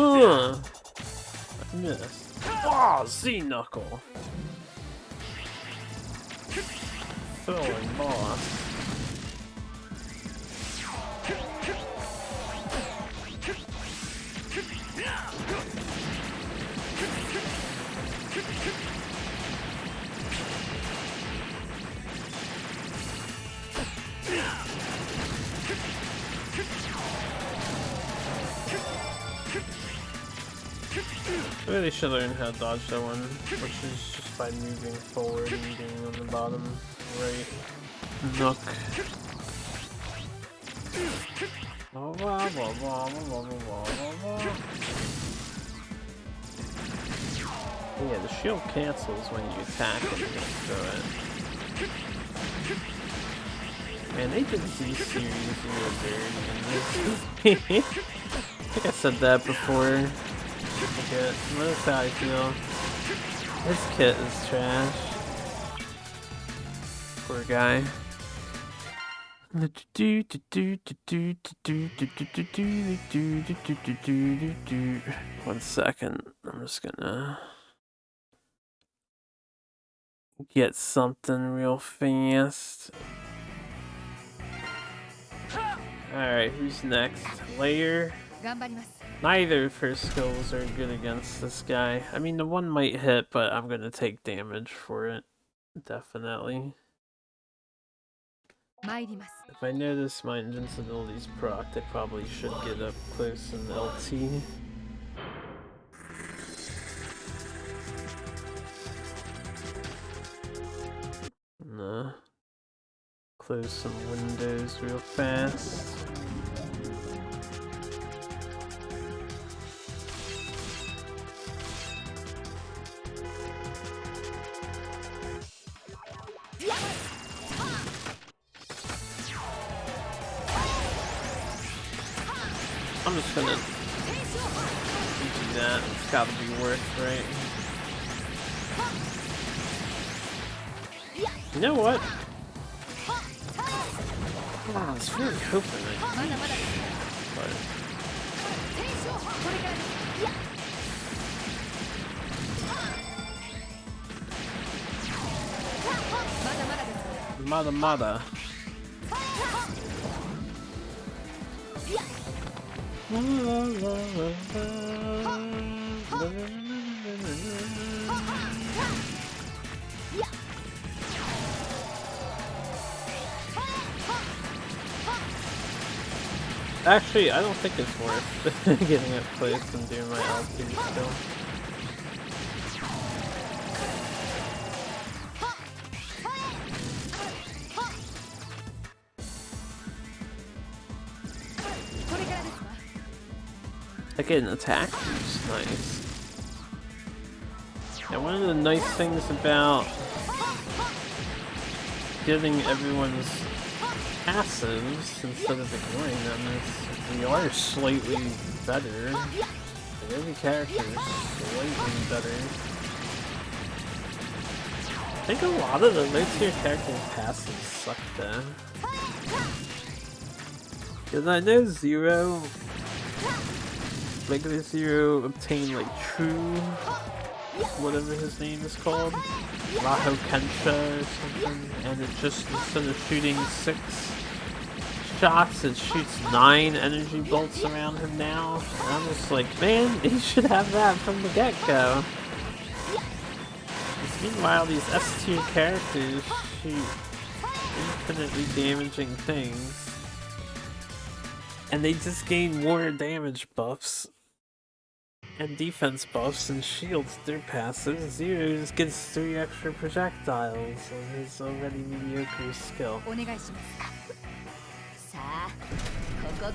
I missed. Oh, Z-Knuckle! Throwing boss. I really should learn how to dodge that one, which is just by moving forward and being on the bottom right nook. Yeah, the shield cancels when you attack and you throw it. Man, they did Z-Series real dirty. I think I said that before. That's how I feel. This kit is trash. Poor guy. 1 second. I'm just gonna get something real fast. Alright, who's next? Layer? Neither of her skills are good against this guy. I mean, the one might hit, but I'm gonna take damage for it. Definitely. If I notice my invincibility's procced, I probably should get up close in LT. Nah. Close some windows real fast. I'm just gonna do that. It's gotta be worth, right? You know what? Oh, I was really hoping I could. Mother. Actually, I don't think it's worth getting up close and doing my LT still. I get an attack boost, nice. And one of the nice things about getting everyone's passives instead of ignoring them is we are slightly better. Every character is slightly better. I think a lot of the low-tier characters' passives suck though. Because I know Zero, regular Zero obtained like true, whatever his name is called, Raho Kensha or something, and it just, instead of shooting 6 shots, it shoots 9 energy bolts around him now. And I'm just like, man, he should have that from the get-go. Meanwhile, these S-tier characters shoot infinitely damaging things. And they just gain more damage buffs and defense buffs and shields through passive. Zero just gets 3 extra projectiles on his already mediocre skill.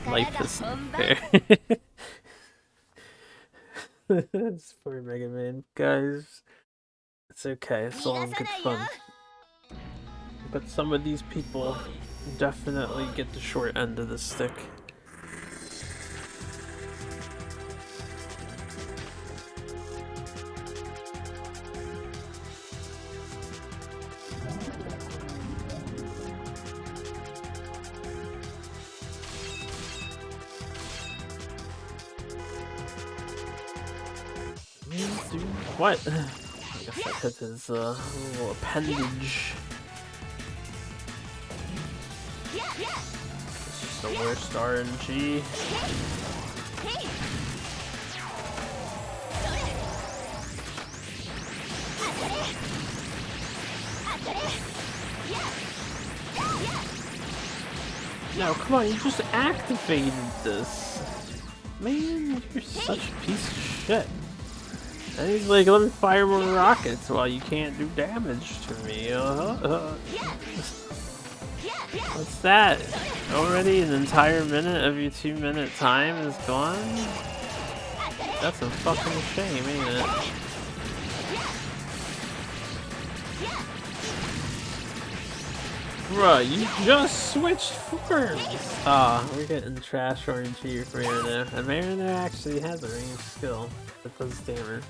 Life isn't fair. It's poor Mega Man, guys. It's okay, it's all in good fun. But some of these people definitely get the short end of the stick. What? I guess I hit his little appendage. It's just the worst RNG. No, come on, you just activated this. Man, you're such a piece of shit. And he's like, let me fire more rockets while you can't do damage to me. What's that? Already an entire minute of your 2-minute time is gone? That's a fucking shame, ain't it? Bruh, you just switched forms! Ah, we're getting trash RNG from Mariner. And Mariner actually has a ranged skill that does damage.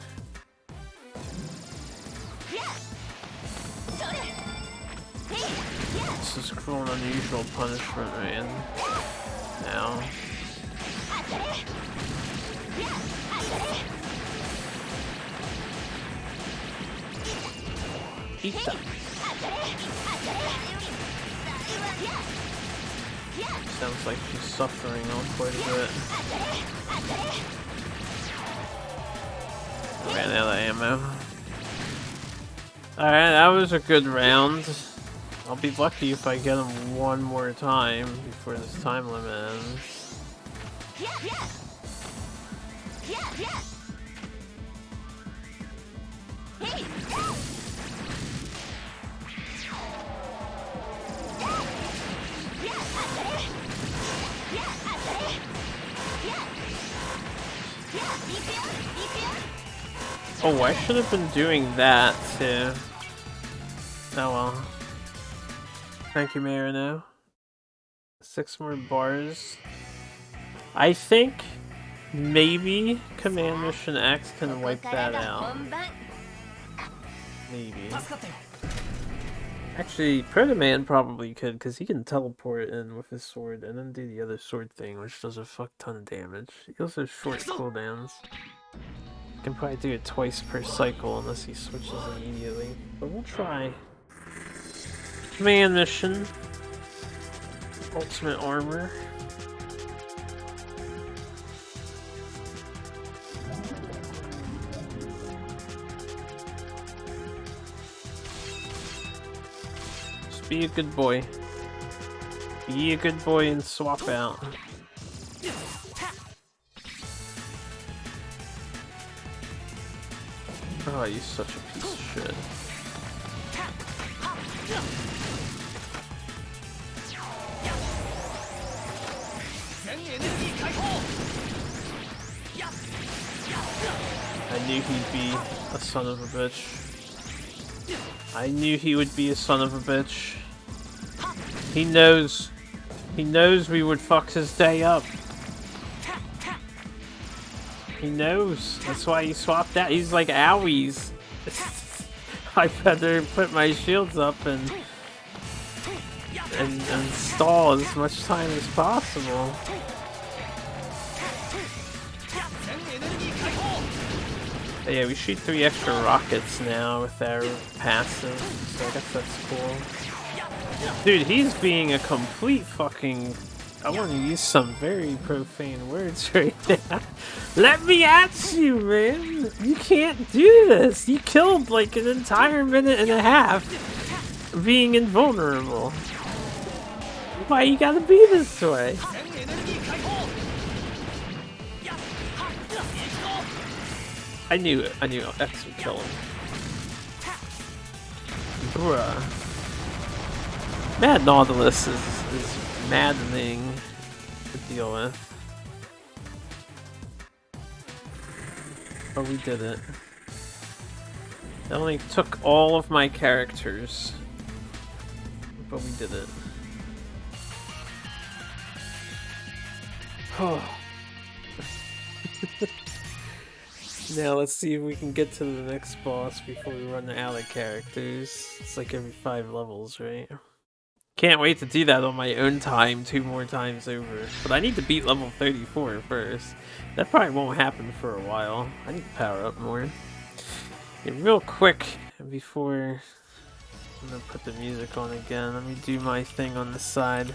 This is cruel and unusual punishment right now. Eat them. Sounds like she's suffering on quite a bit. Ran out of ammo. Alright, that was a good round. I'll be lucky if I get him one more time before this time limit ends. Oh, I should have been doing that too. Oh well. Thank you, Marino. 6 more bars. I think maybe Command Mission X can wipe that out. Maybe. Actually, Proto-Man probably could, because he can teleport in with his sword and then do the other sword thing, which does a fuck ton of damage. He also has short cooldowns. Can probably do it twice per cycle unless he switches immediately. But we'll try. Command Mission. Ultimate Armor. Just be a good boy. Be a good boy and swap out. Oh, you're such a piece of shit. I knew he'd be a son of a bitch. I knew he would be a son of a bitch. He knows. He knows we would fuck his day up. He knows. That's why he swapped out. He's like, owies. I better put my shields up and stall as much time as possible. But yeah, we shoot 3 extra rockets now with our passive, so I guess that's cool. Dude, he's being a complete fucking... I want to use some very profane words right now. Let me at you, man! You can't do this! You killed like an entire minute and a half being invulnerable. Why you gotta be this way? I knew it. I knew X would kill him. Bruh. Mad Nautilus is maddening to deal with. But we did it. It only took all of my characters. But we did it. Oh. Now let's see if we can get to the next boss before we run out of characters. It's like every 5 levels, right? Can't wait to do that on my own time 2 more times over. But I need to beat level 34 first. That probably won't happen for a while. I need to power up more. Yeah, real quick before I'm gonna put the music on again. Let me do my thing on the side.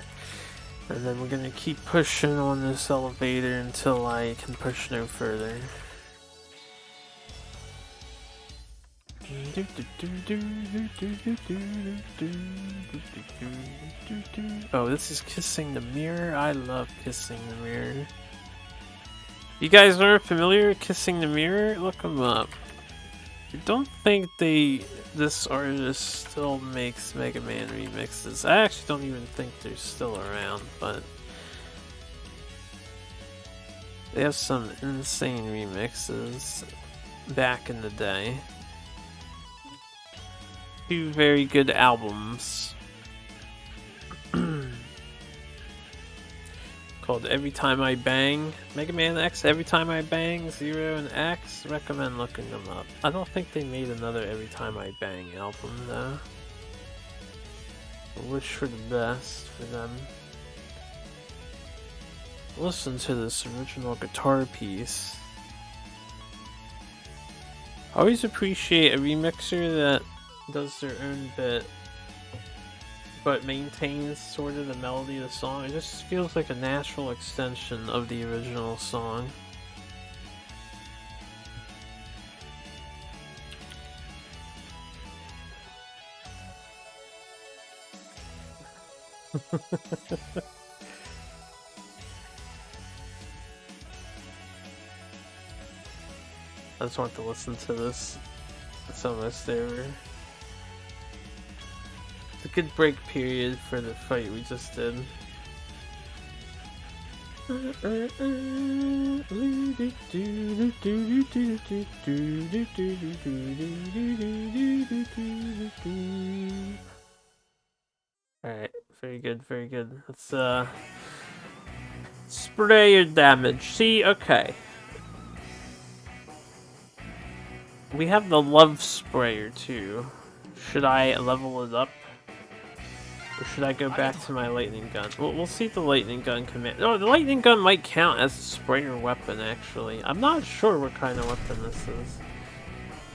And then we're gonna keep pushing on this elevator until I can push no further. Oh, this is Kissing the Mirror. I love Kissing the Mirror. You guys aren't familiar with Kissing the Mirror? Look them up. I don't think this artist still makes Mega Man remixes. I actually don't even think they're still around, but they have some insane remixes back in the day. 2 very good albums called Every Time I Bang, Mega Man X, Every Time I Bang, 0 and X. Recommend looking them up. I don't think they made another Every Time I Bang album though. I wish for the best for them. Listen to this original guitar piece. I always appreciate a remixer that does their own bit, but maintains sort of the melody of the song. It just feels like a natural extension of the original song. I just want to listen to this. It's almost over. It's a good break period for the fight we just did. Alright, very good, very good. Let's spray your damage. See, okay. We have the love sprayer too. Should I level it up? Or should I go back to my lightning gun? We'll see if the lightning gun command. Oh, the lightning gun might count as a sprayer weapon actually. I'm not sure what kind of weapon this is.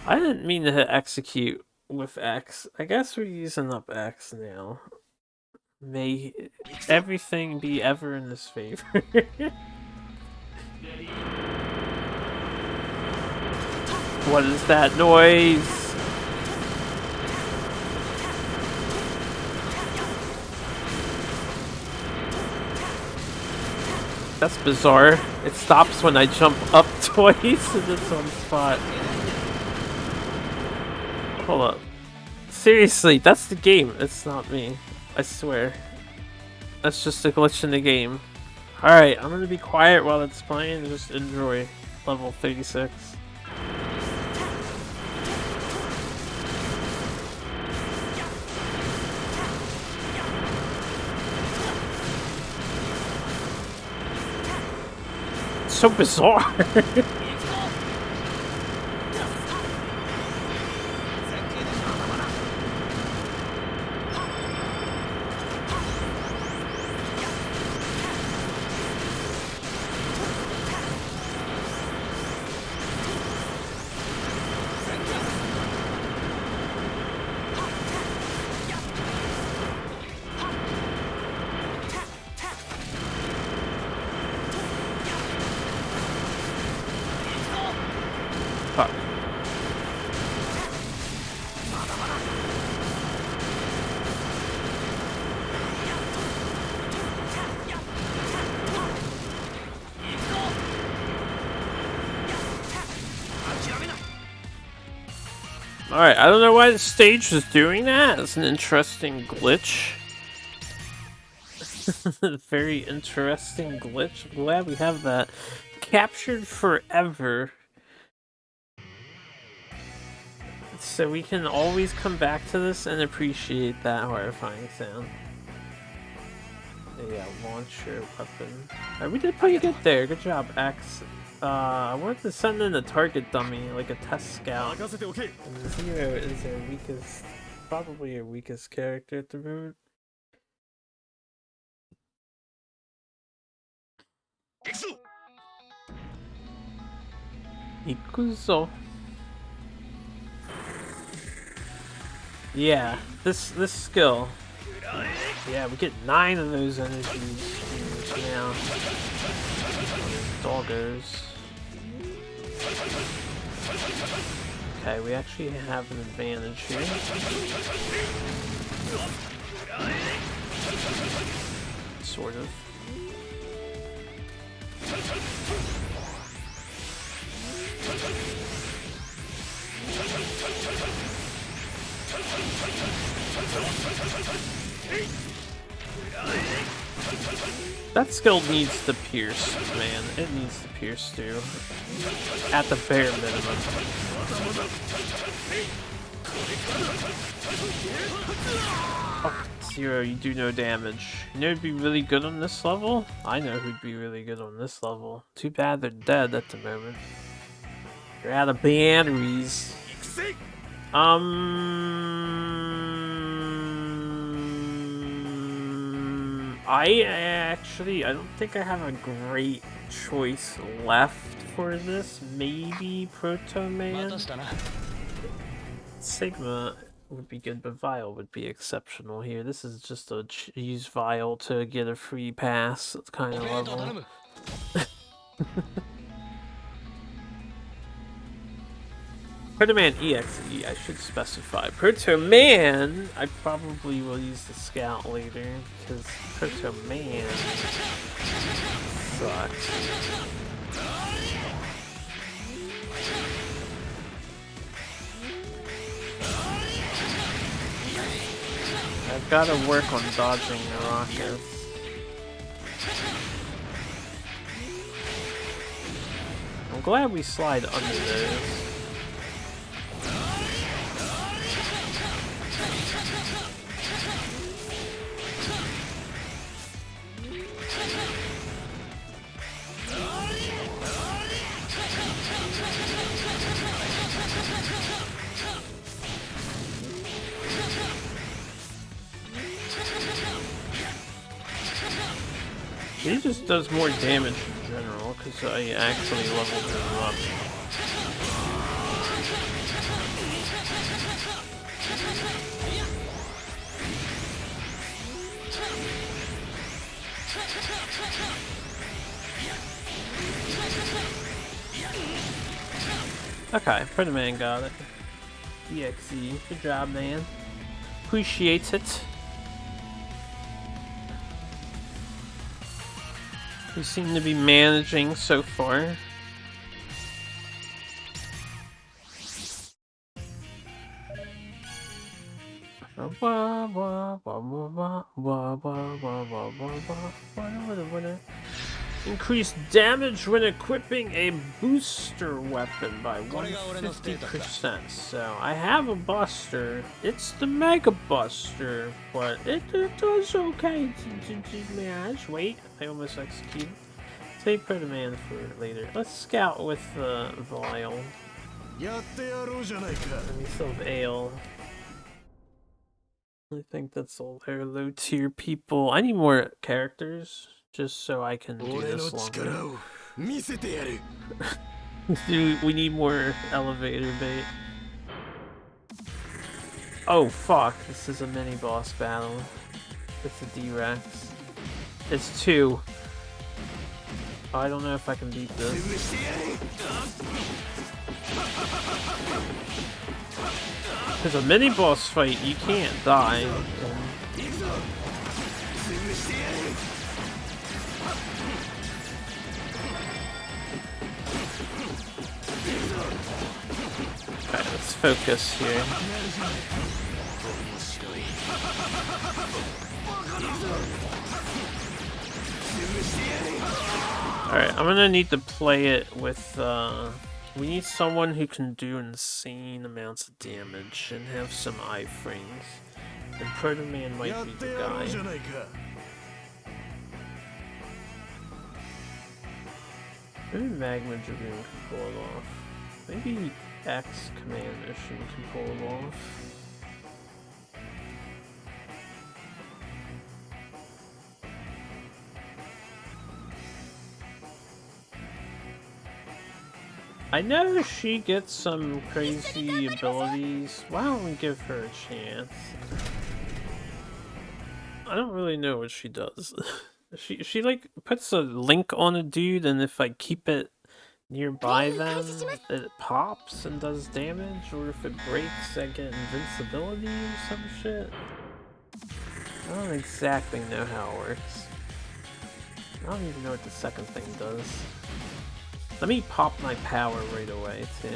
I didn't mean to hit execute with X. I guess we're using up X now. May everything be ever in his favor. What is that noise? That's bizarre. It stops when I jump up twice in this one spot. Hold up. Seriously, that's the game. It's not me. I swear. That's just a glitch in the game. Alright, I'm gonna be quiet while it's playing and just enjoy level 36. It's so bizarre. Alright, I don't know why the stage was doing that. It's an interesting glitch. Very interesting glitch. I'm glad we have that captured forever. So we can always come back to this and appreciate that horrifying sound. Yeah, launch your weapon. Alright, we did pretty good there. Good job, X. I wanted to send in a target dummy, like a test scout. And Zero is our weakest, probably our weakest character at the moment. Ikuzo. Yeah, this skill. Yeah, we get 9 of those energies now. Doggers. Okay, we actually have an advantage here. Sort of. That skill needs to pierce, man. It needs to pierce too. At the bare minimum. Oh, Zero, you do no damage. You know who'd be really good on this level? I know who'd be really good on this level. Too bad they're dead at the moment. They're out of batteries. I don't think I have a great choice left for this. Maybe Proto Man? Sigma would be good, but Vial would be exceptional here. This is just a use Vial to get a free pass kind of level. Proto-Man EXE, I should specify. Proto-Man, I probably will use the Scout later, because Proto-Man sucks. I've got to work on dodging the rockets. I'm glad we slide under those. He just does more damage in general, because I actually leveled him up. Okay, Proto-Man got it. EXE, good job, man. Appreciate it. We seem to be managing so far. Increase damage when equipping a booster weapon by 150%. So I have a buster. It's the Mega Buster, but it does okay to manage. Wait, I almost executed. Save Proto-Man for later. Let's scout with Vial. And we still have Ale. I think that's all their low tier people. I need more characters just so I can do this longer. We need more elevator bait. Oh fuck, this is a mini boss battle. It's a D-Rex. It's 2. I don't know if I can beat this. Because a mini boss fight, you can't die. Okay, let's focus here. Alright, I'm gonna need to play it with, we need someone who can do insane amounts of damage and have some iframes. And Proto-Man might be the guy. Maybe Magma Dragoon can pull it off. Maybe X Command Mission can pull it off. I know she gets some crazy abilities. Why don't we give her a chance? I don't really know what she does. She like puts a link on a dude, and if I keep it nearby them, it pops and does damage, or if it breaks, I get invincibility or some shit. I don't exactly know how it works. I don't even know what the second thing does. Let me pop my power right away, too.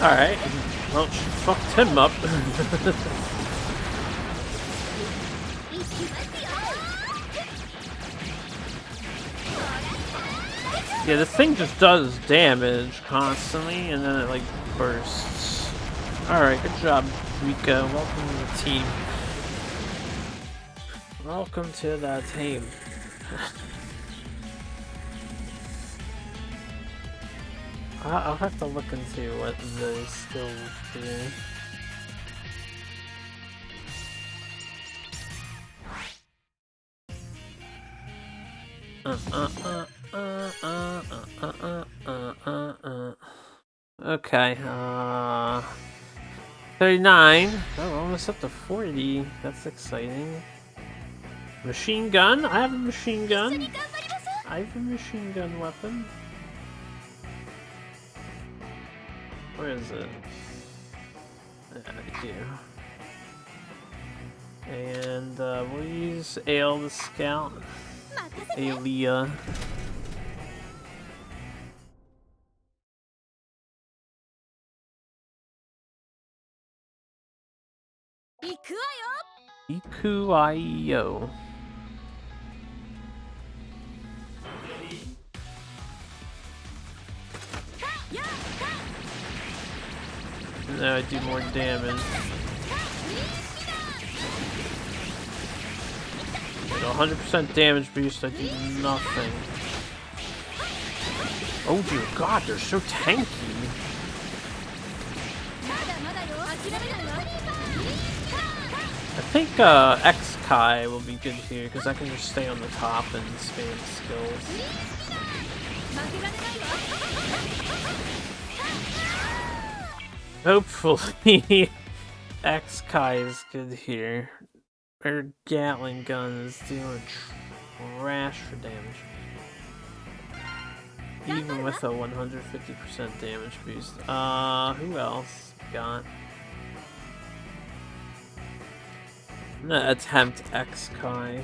Alright. Well, she fucked him up. Yeah, this thing just does damage constantly, and then it, like, bursts. Alright, good job, Rika. Welcome to the team. Welcome to the team. I'll have to look into what those skills do. Okay, 39. Oh, we're almost up to 40. That's exciting. Machine gun? I have a machine gun. I have a machine gun weapon. Where is it? Here. And we'll use Ale the Scout. Alea. Ikuaio. Now I do more damage. With 100% damage boost, I do nothing. Oh dear god, they're so tanky. I think X-Kai will be good here, because I can just stay on the top and spam skills. Hopefully, X-Kai is good here. Her Gatling gun is doing trash for damage. Even with a 150% damage boost. Who else got? I'm gonna attempt X-Kai.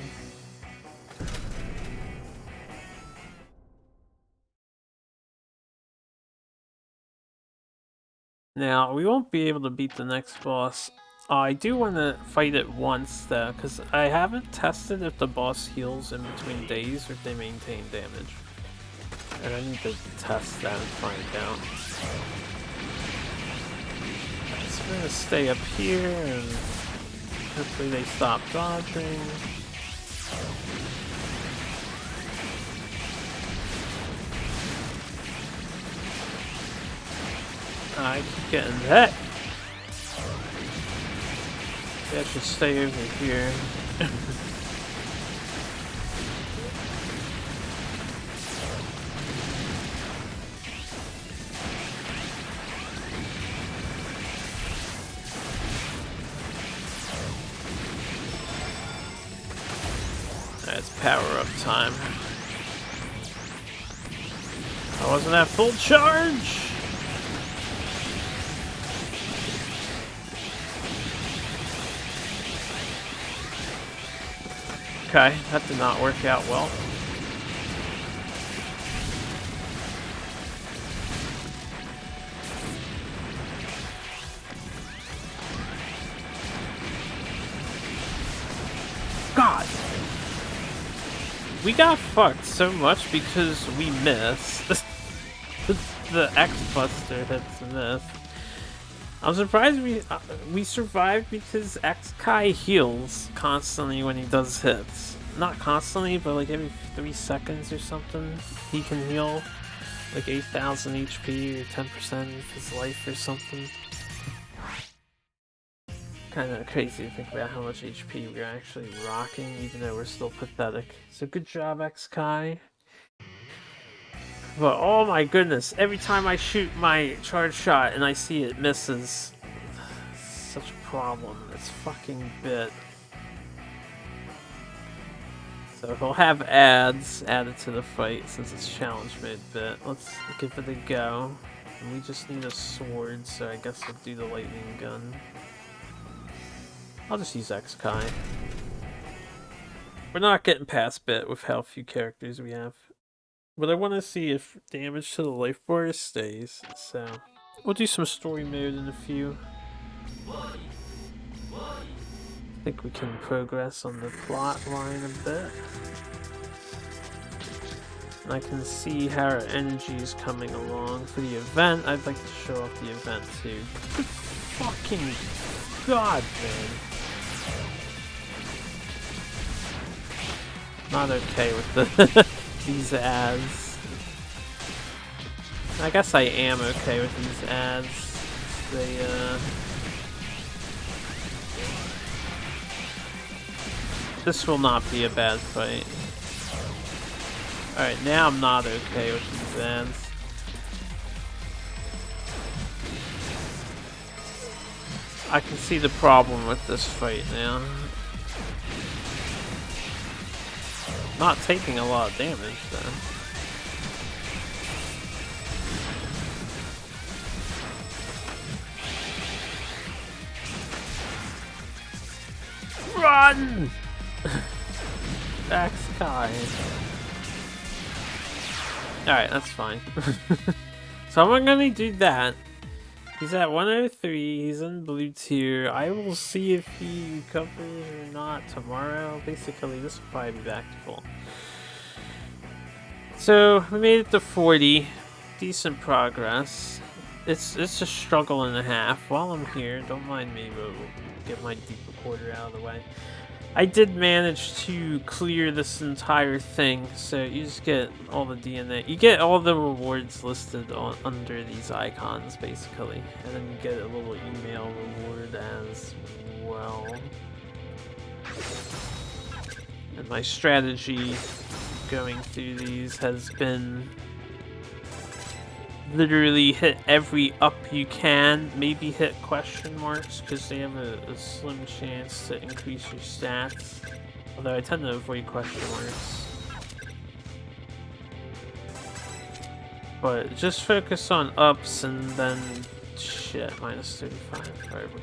Now, we won't be able to beat the next boss. I do want to fight it once, though, because I haven't tested if the boss heals in between days or if they maintain damage. And I need to test that and find out. So I'm gonna stay up here and hopefully they stop dodging. I keep getting that. I should stay over here. That's power up time. I wasn't at full charge. Okay, that did not work out well. God! We got fucked so much because we missed. The X-Buster hits miss. I'm surprised we survived because X-Kai heals constantly when he does hits. Not constantly, but like every 3 seconds or something. He can heal like 8,000 HP or 10% of his life or something. Kinda crazy to think about how much HP we're actually rocking, even though we're still pathetic. So good job, X-Kai. But oh my goodness, every time I shoot my charge shot and I see it misses, it's such a problem. It's fucking bit. So he'll have ads added to the fight since it's challenge mode bit. Let's give it a go. And we just need a sword, so I guess we'll do the lightning gun. I'll just use X-Kai. We're not getting past bit with how few characters we have. But I want to see if damage to the life bar stays, so we'll do some story mode in a few. I think we can progress on the plot line a bit. And I can see how our energy is coming along. For the event, I'd like to show off the event too. Good fucking god, man. Not okay with the these ads. I guess I am okay with these ads. They this will not be a bad fight. Alright, now I'm not okay with these ads. I can see the problem with this fight now. Not taking a lot of damage though. Run! Back sky. Alright, that's fine. So I'm gonna do that. He's at 103, he's in blue tier. I will see if he recovers or not tomorrow. Basically, this will probably be back to full. So, we made it to 40. Decent progress. It's a struggle and a half. While I'm here, don't mind me, but we'll get my deep recorder out of the way. I did manage to clear this entire thing, so you just get all the DNA. You get all the rewards listed under these icons, basically. And then you get a little email reward as well. And my strategy going through these has been literally hit every up you can, maybe hit question marks because they have a slim chance to increase your stats. Although I tend to avoid question marks. But just focus on ups and then shit, minus 35. Alright, we're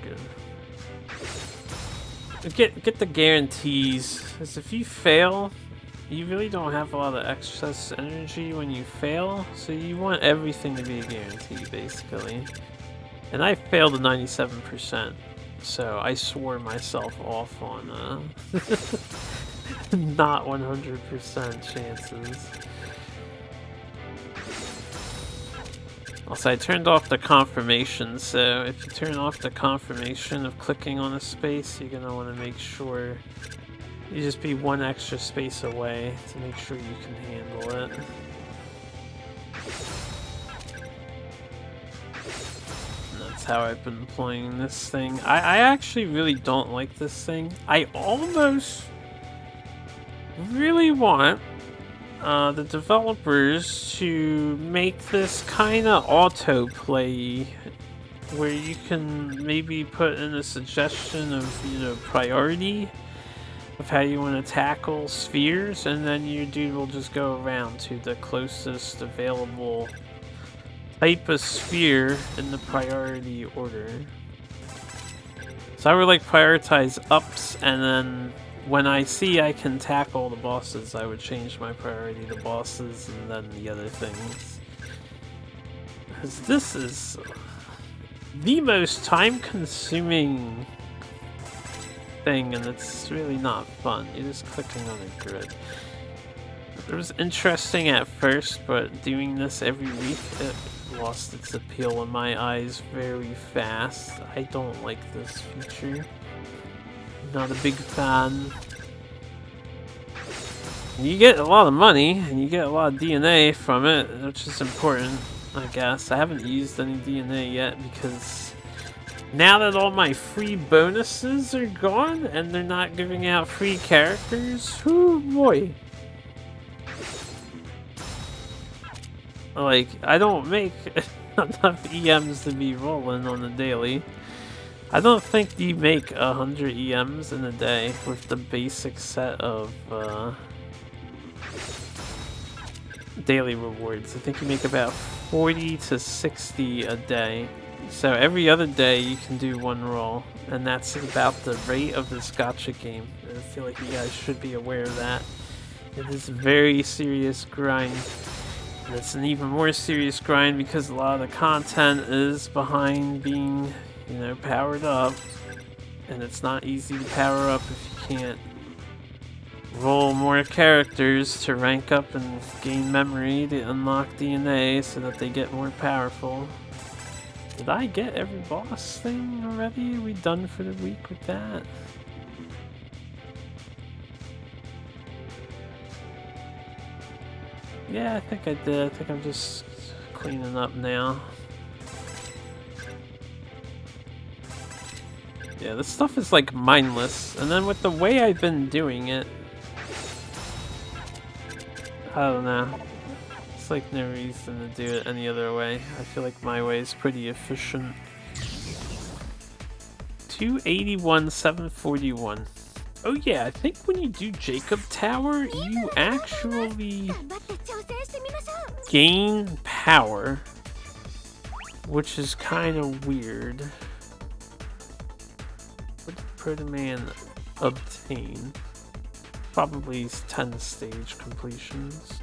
good. Get the guarantees. Because if you fail, you really don't have a lot of excess energy when you fail, so you want everything to be a guarantee, basically. And I failed a 97%, so I swore myself off on not 100% chances. Also, I turned off the confirmation, so if you turn off the confirmation of clicking on a space, you're going to want to make sure you just be one extra space away to make sure you can handle it. And that's how I've been playing this thing. I actually really don't like this thing. I almost really want the developers to make this kind of autoplay where you can maybe put in a suggestion of, you know, priority of how you want to tackle spheres, and then your dude will just go around to the closest available type of sphere in the priority order. So I would like prioritize ups, and then when I see I can tackle the bosses, I would change my priority to bosses and then the other things. Because this is the most time-consuming thing, and it's really not fun. You're just clicking on a grid. It was interesting at first, but doing this every week, it lost its appeal in my eyes very fast. I don't like this feature. Not a big fan. You get a lot of money, and you get a lot of DNA from it, which is important, I guess. I haven't used any DNA yet because now that all my free bonuses are gone and they're not giving out free characters, whoo boy. Like, I don't make enough EMs to be rolling on the daily. I don't think you make 100 EMs in a day with the basic set of daily rewards. I think you make about 40 to 60 a day. So every other day you can do one roll, and that's about the rate of this gacha game. I feel like you guys should be aware of that. It is a very serious grind. And it's an even more serious grind because a lot of the content is behind being, you know, powered up. And it's not easy to power up if you can't roll more characters to rank up and gain memory to unlock DNA so that they get more powerful. Did I get every boss thing already? Are we done for the week with that? Yeah, I think I did. I think I'm just cleaning up now. Yeah, this stuff is like mindless. And then with the way I've been doing it, I don't know. It's like no reason to do it any other way. I feel like my way is pretty efficient. 281, 741. Oh yeah, I think when you do Jakob Tower, you actually gain power, which is kind of weird. What did Proto Man obtain? Probably 10 stage completions.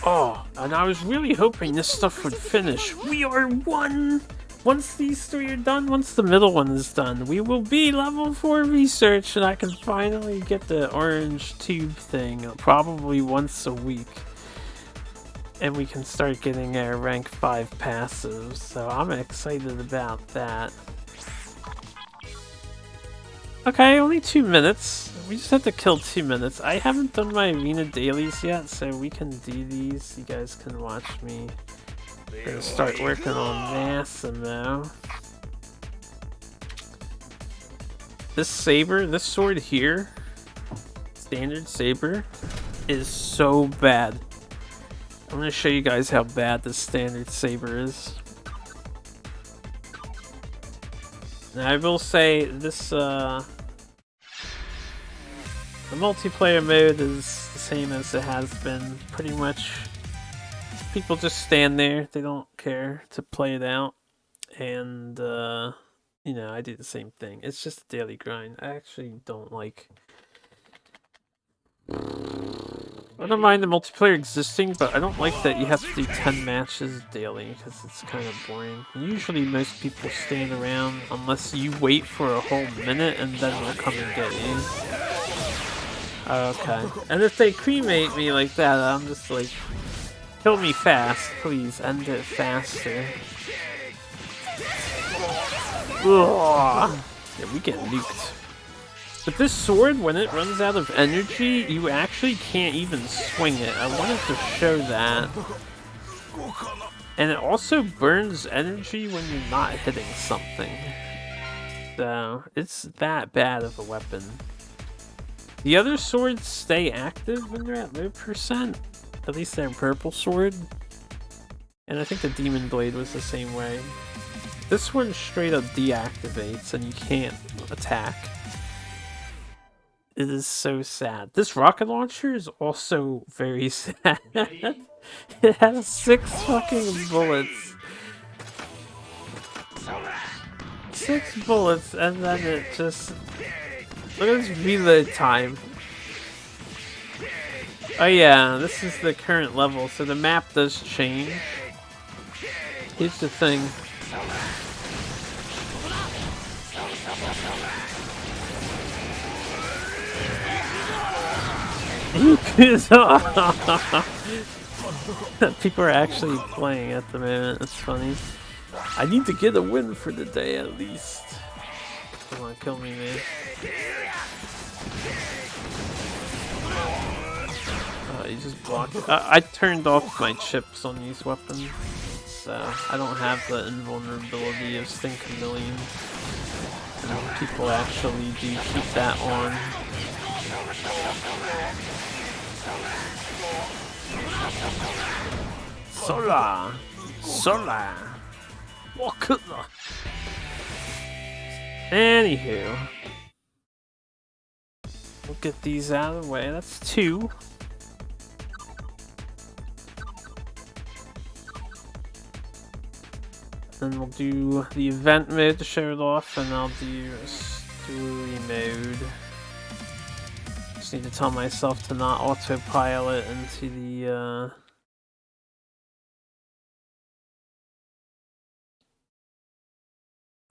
Oh, and I was really hoping this stuff would finish. We are one! Once these three are done, once the middle one is done, we will be level 4 research and I can finally get the orange tube thing, probably once a week. And we can start getting our rank 5 passives, so I'm excited about that. Okay, only 2 minutes. We just have to kill 2 minutes. I haven't done my arena dailies yet, so we can do these. You guys can watch me. I'm gonna start working on Massimo. This saber, this sword here, standard saber, is so bad. I'm gonna show you guys how bad this standard saber is. Now I will say this, the multiplayer mode is the same as it has been, pretty much. People just stand there, they don't care to play it out, and you know, I do the same thing. It's just a daily grind. I actually don't like... I don't mind the multiplayer existing, but I don't like that you have to do 10 matches daily, because it's kind of boring. Usually most people stand around unless you wait for a whole minute and then they'll come and get you. Okay. And if they cremate me like that, I'm just like... Kill me fast, please. End it faster. Ugh. Yeah, we get nuked. But this sword, when it runs out of energy, you actually can't even swing it. I wanted to show that. And it also burns energy when you're not hitting something. So, it's that bad of a weapon. The other swords stay active when they're at low percent. At least their purple sword. And I think the demon blade was the same way. This one straight up deactivates and you can't attack. It is so sad. This rocket launcher is also very sad. It has 6 fucking bullets. 6 bullets and then it just... Look at this reload time. Oh yeah, this is the current level, so the map does change. Here's the thing. People are actually playing at the moment, that's funny. I need to get a win for the day at least. Come on, kill me, man. You just blocked it. I turned off my chips on these weapons, so I don't have the invulnerability of Stink a Million. And people actually do keep that on. Sola! Sola! Wakuna! Anywho. We'll get these out of the way. That's 2. Then we'll do the event mode to show it off, and I'll do a story mode. Just need to tell myself to not autopilot into the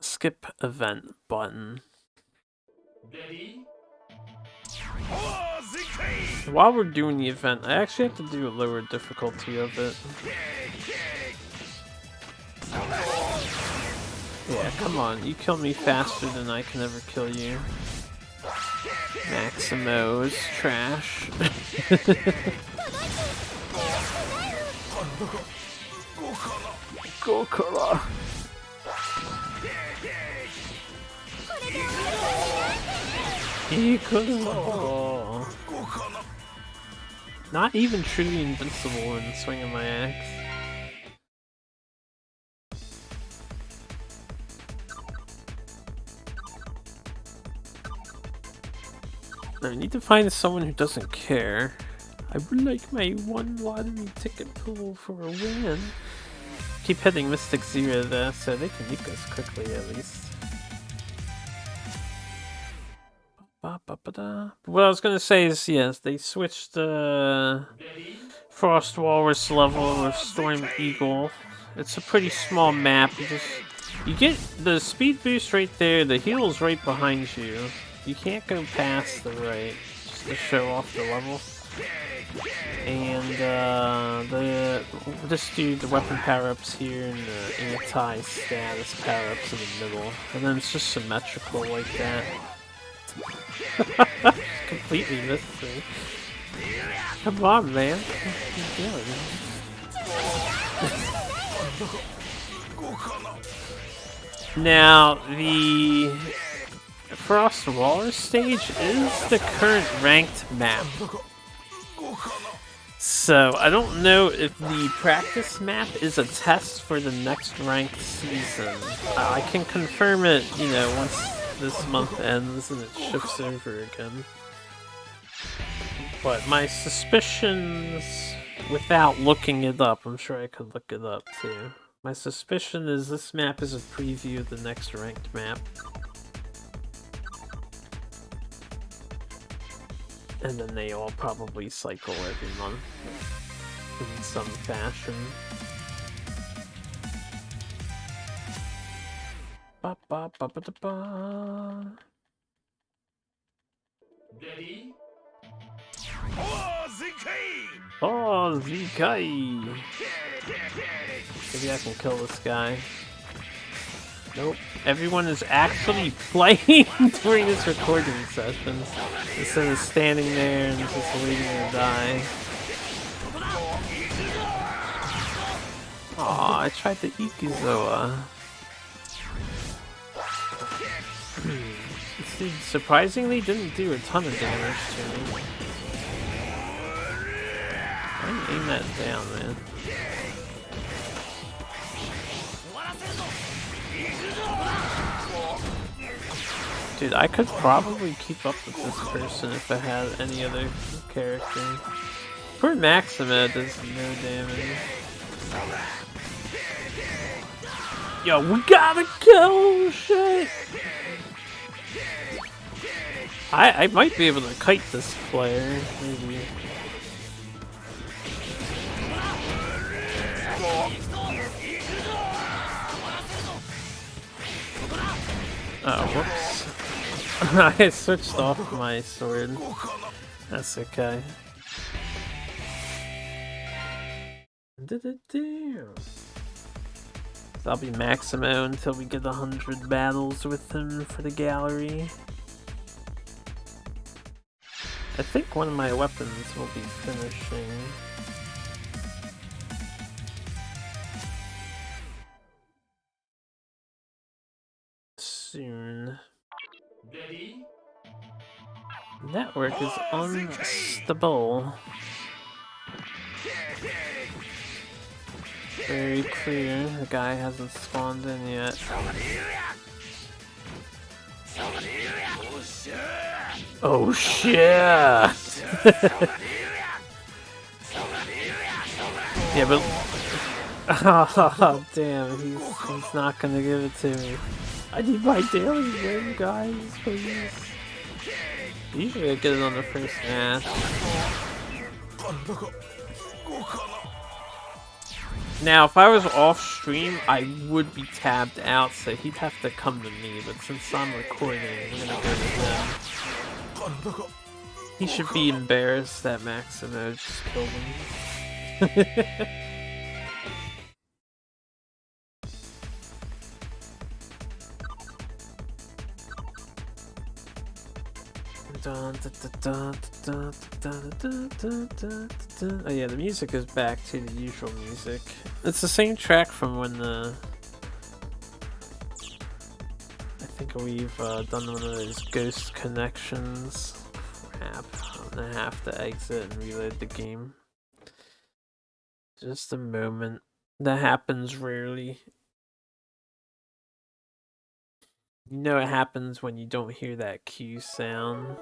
skip event button. While we're doing the event, I actually have to do a lower difficulty of it. Yeah, come on, you kill me faster than I can ever kill you. Maximo's trash. Gokara. Ikuro. Not even truly invincible in swinging my axe. I need to find someone who doesn't care. I would like my one lottery ticket pool for a win. Keep hitting Mystic Zero there, so they can nuke us quickly at least. What I was gonna say is, yes, they switched Frost Walrus level with Storm Eagle. It's a pretty small map. You get the speed boost right there. The heal's right behind you. You can't go past the right, just to show off the level. And this dude, the weapon power-ups here, and the anti-status power-ups in the middle. And then it's just symmetrical like that. Completely missed me. Come on, man. What are you doing? Now, the Frost Walrus stage is the current ranked map. So, I don't know if the practice map is a test for the next ranked season. I can confirm it, you know, once this month ends and it shifts over again. But my suspicions, without looking it up, I'm sure I could look it up too. My suspicion is this map is a preview of the next ranked map. And then they all probably cycle every month in some fashion. Ba ba ba ba da ba. Ready? Oh, ZK! Maybe I can kill this guy. Nope. Everyone is actually playing during this recording session instead of standing there and just waiting to die. Aw, I tried the Ikuzoa. This dude surprisingly didn't do a ton of damage to me. I didn't aim that down, man. Dude, I could probably keep up with this person if I had any other character. Poor Maxima does no damage. Yo, we gotta kill shit! I might be able to kite this player, maybe. Oh, whoops. I switched off my sword. That's okay. I'll be Maximo until we get 100 battles with him for the gallery. I think one of my weapons will be finishing. Soon. Ready? Network is unstable. Very clear, the guy hasn't spawned in yet. Oh shit! Yeah, but oh damn, he's not gonna give it to me. I need my daily win, guys, please. Usually I get it on the first match. Now, if I was off stream, I would be tabbed out, so he'd have to come to me, but since I'm recording, I'm gonna go to him. He should be embarrassed that Maximo just killed him. Oh yeah, the music is back to the usual music. It's the same track from when I think we've done one of those ghost connections. crap. I'm gonna have to exit and reload the game. Just a moment. That happens rarely. You know it happens when you don't hear that Q sound.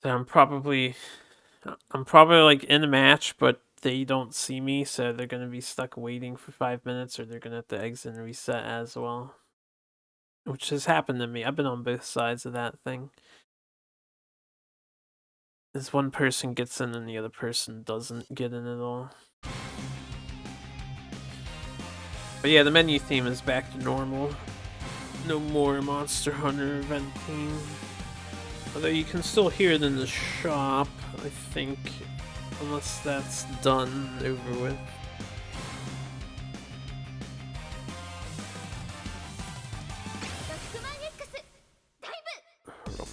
So I'm probably like in a match, but they don't see me, so they're gonna be stuck waiting for 5 minutes, or they're gonna have to exit and reset as well. Which has happened to me. I've been on both sides of that thing. This one person gets in and the other person doesn't get in at all. But yeah, the menu theme is back to normal. No more Monster Hunter event theme. Although you can still hear it in the shop, I think. Unless that's done, over with.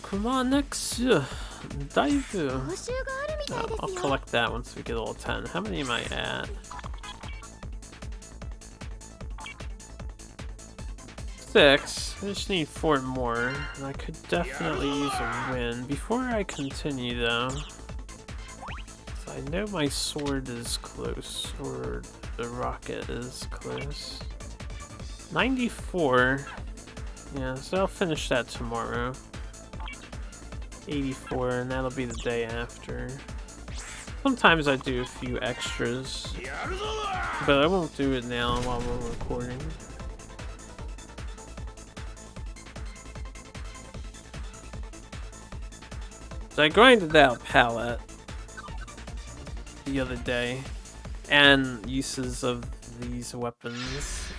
Come on, next dive. I'll collect that once we get all 10. How many am I at? 6. I just need 4 more. And I could definitely use a win. Before I continue, though, I know my sword is close, or the rocket is close. 94. Yeah, so I'll finish that tomorrow. 84, and that'll be the day after. Sometimes I do a few extras, but I won't do it now while we're recording. So I grinded out palette the other day, and uses of these weapons.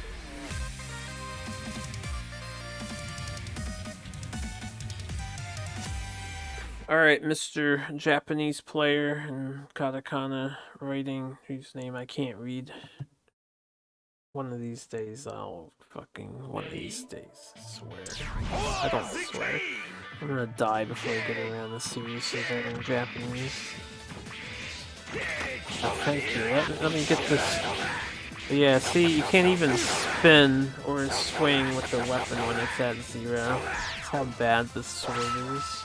Alright, Mr. Japanese player and katakana writing, whose name I can't read. One of these days I'll one of these days, I swear. I don't swear. I'm gonna die before I get around the series of learning Japanese. Oh, thank you. Let me get this. But yeah, see, you can't even spin or swing with the weapon when it's at 0. That's how bad this sword is.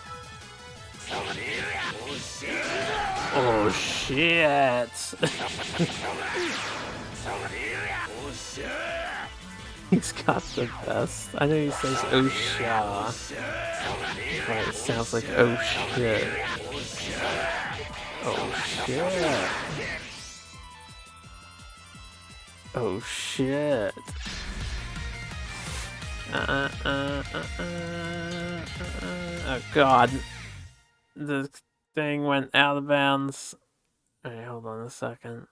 Oh shit! He's got the best. I know he says oh sha, but it sounds like oh shit. Oh shit. Oh shit. Oh god. The thing went out of bounds. Alright, hold on a second.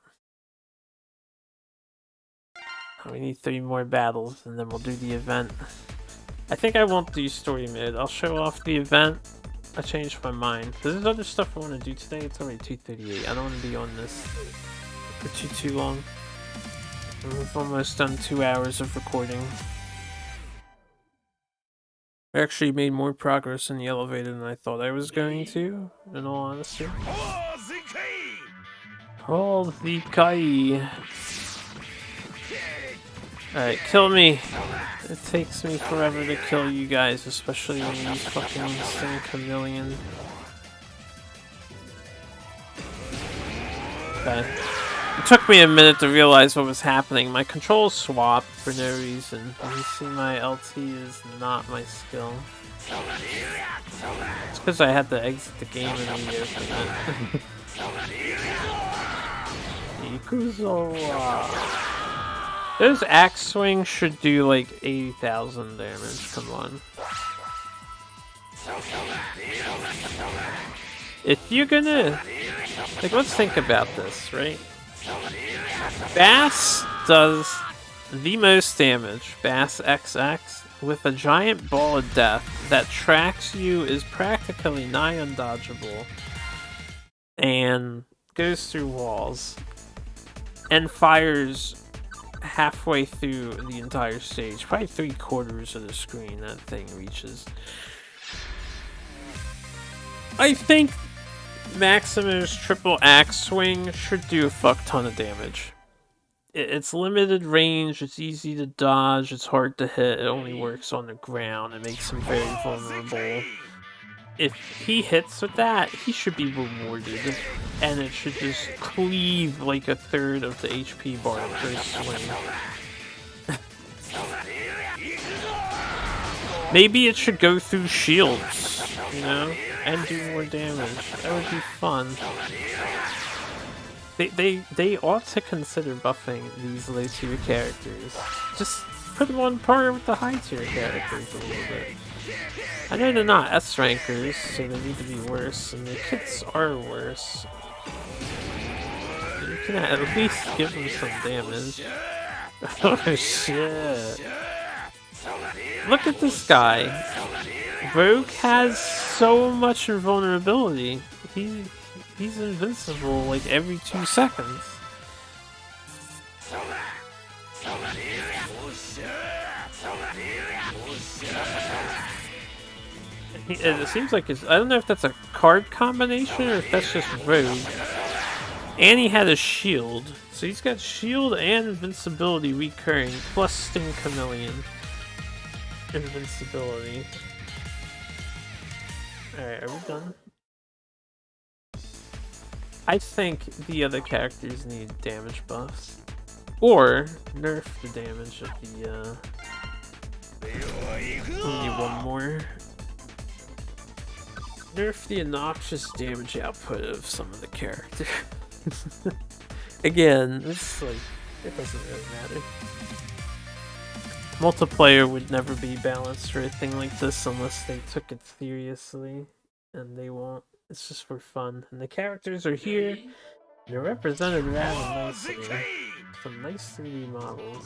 We need 3 more battles and then we'll do the event. I think I won't do story mode. I'll show off the event. I changed my mind. There's other stuff I want to do today. It's already 2:38. I don't want to be on this for too long. We've almost done 2 hours of recording. I actually made more progress in the elevator than I thought I was going to, in all honesty. Hold the Kai. Alright, kill me. It takes me forever to kill you guys, especially when you use fucking Sting Chameleon. Okay. It took me a minute to realize what was happening. My controls swapped for no reason. You see my LT is not my skill. It's because I had to exit the game and reopen it. Ikuzawa. Those axe swings should do like 80,000 damage, come on. If you're gonna... Like, let's think about this, right? Bass does the most damage, Bass XX, with a giant ball of death that tracks you, is practically nigh undodgeable, and goes through walls, and fires halfway through the entire stage. Probably 3/4 of the screen that thing reaches. I think Maximus triple axe swing should do a fuck ton of damage. It's limited range, it's easy to dodge, it's hard to hit, it only works on the ground, it makes him very vulnerable. if he hits with that, he should be rewarded, and it should just cleave like a third of the HP bar per swing. Maybe it should go through shields, you know, and do more damage. That would be fun. They ought to consider buffing these low tier characters. Just put them on par with the high tier characters a little bit. I know they're not S rankers, so they need to be worse, and the kits are worse. You can at least give them some damage. Oh shit. Look at this guy. Rogue has so much invulnerability. He's invincible like every 2 seconds. It seems like it's, I don't know if that's a card combination or if that's just Rogue. And he had a shield. So he's got shield and invincibility recurring, plus Sting Chameleon. Invincibility. Alright, are we done? I think the other characters need damage buffs. Or nerf the damage of the we need one more. Nerf the obnoxious damage output of some of the characters. Again, it's like, it doesn't really matter. Multiplayer would never be balanced or anything like this unless they took it seriously, and they won't. It's just for fun. And the characters are here. They're represented rather nicely. Some nice 3D models.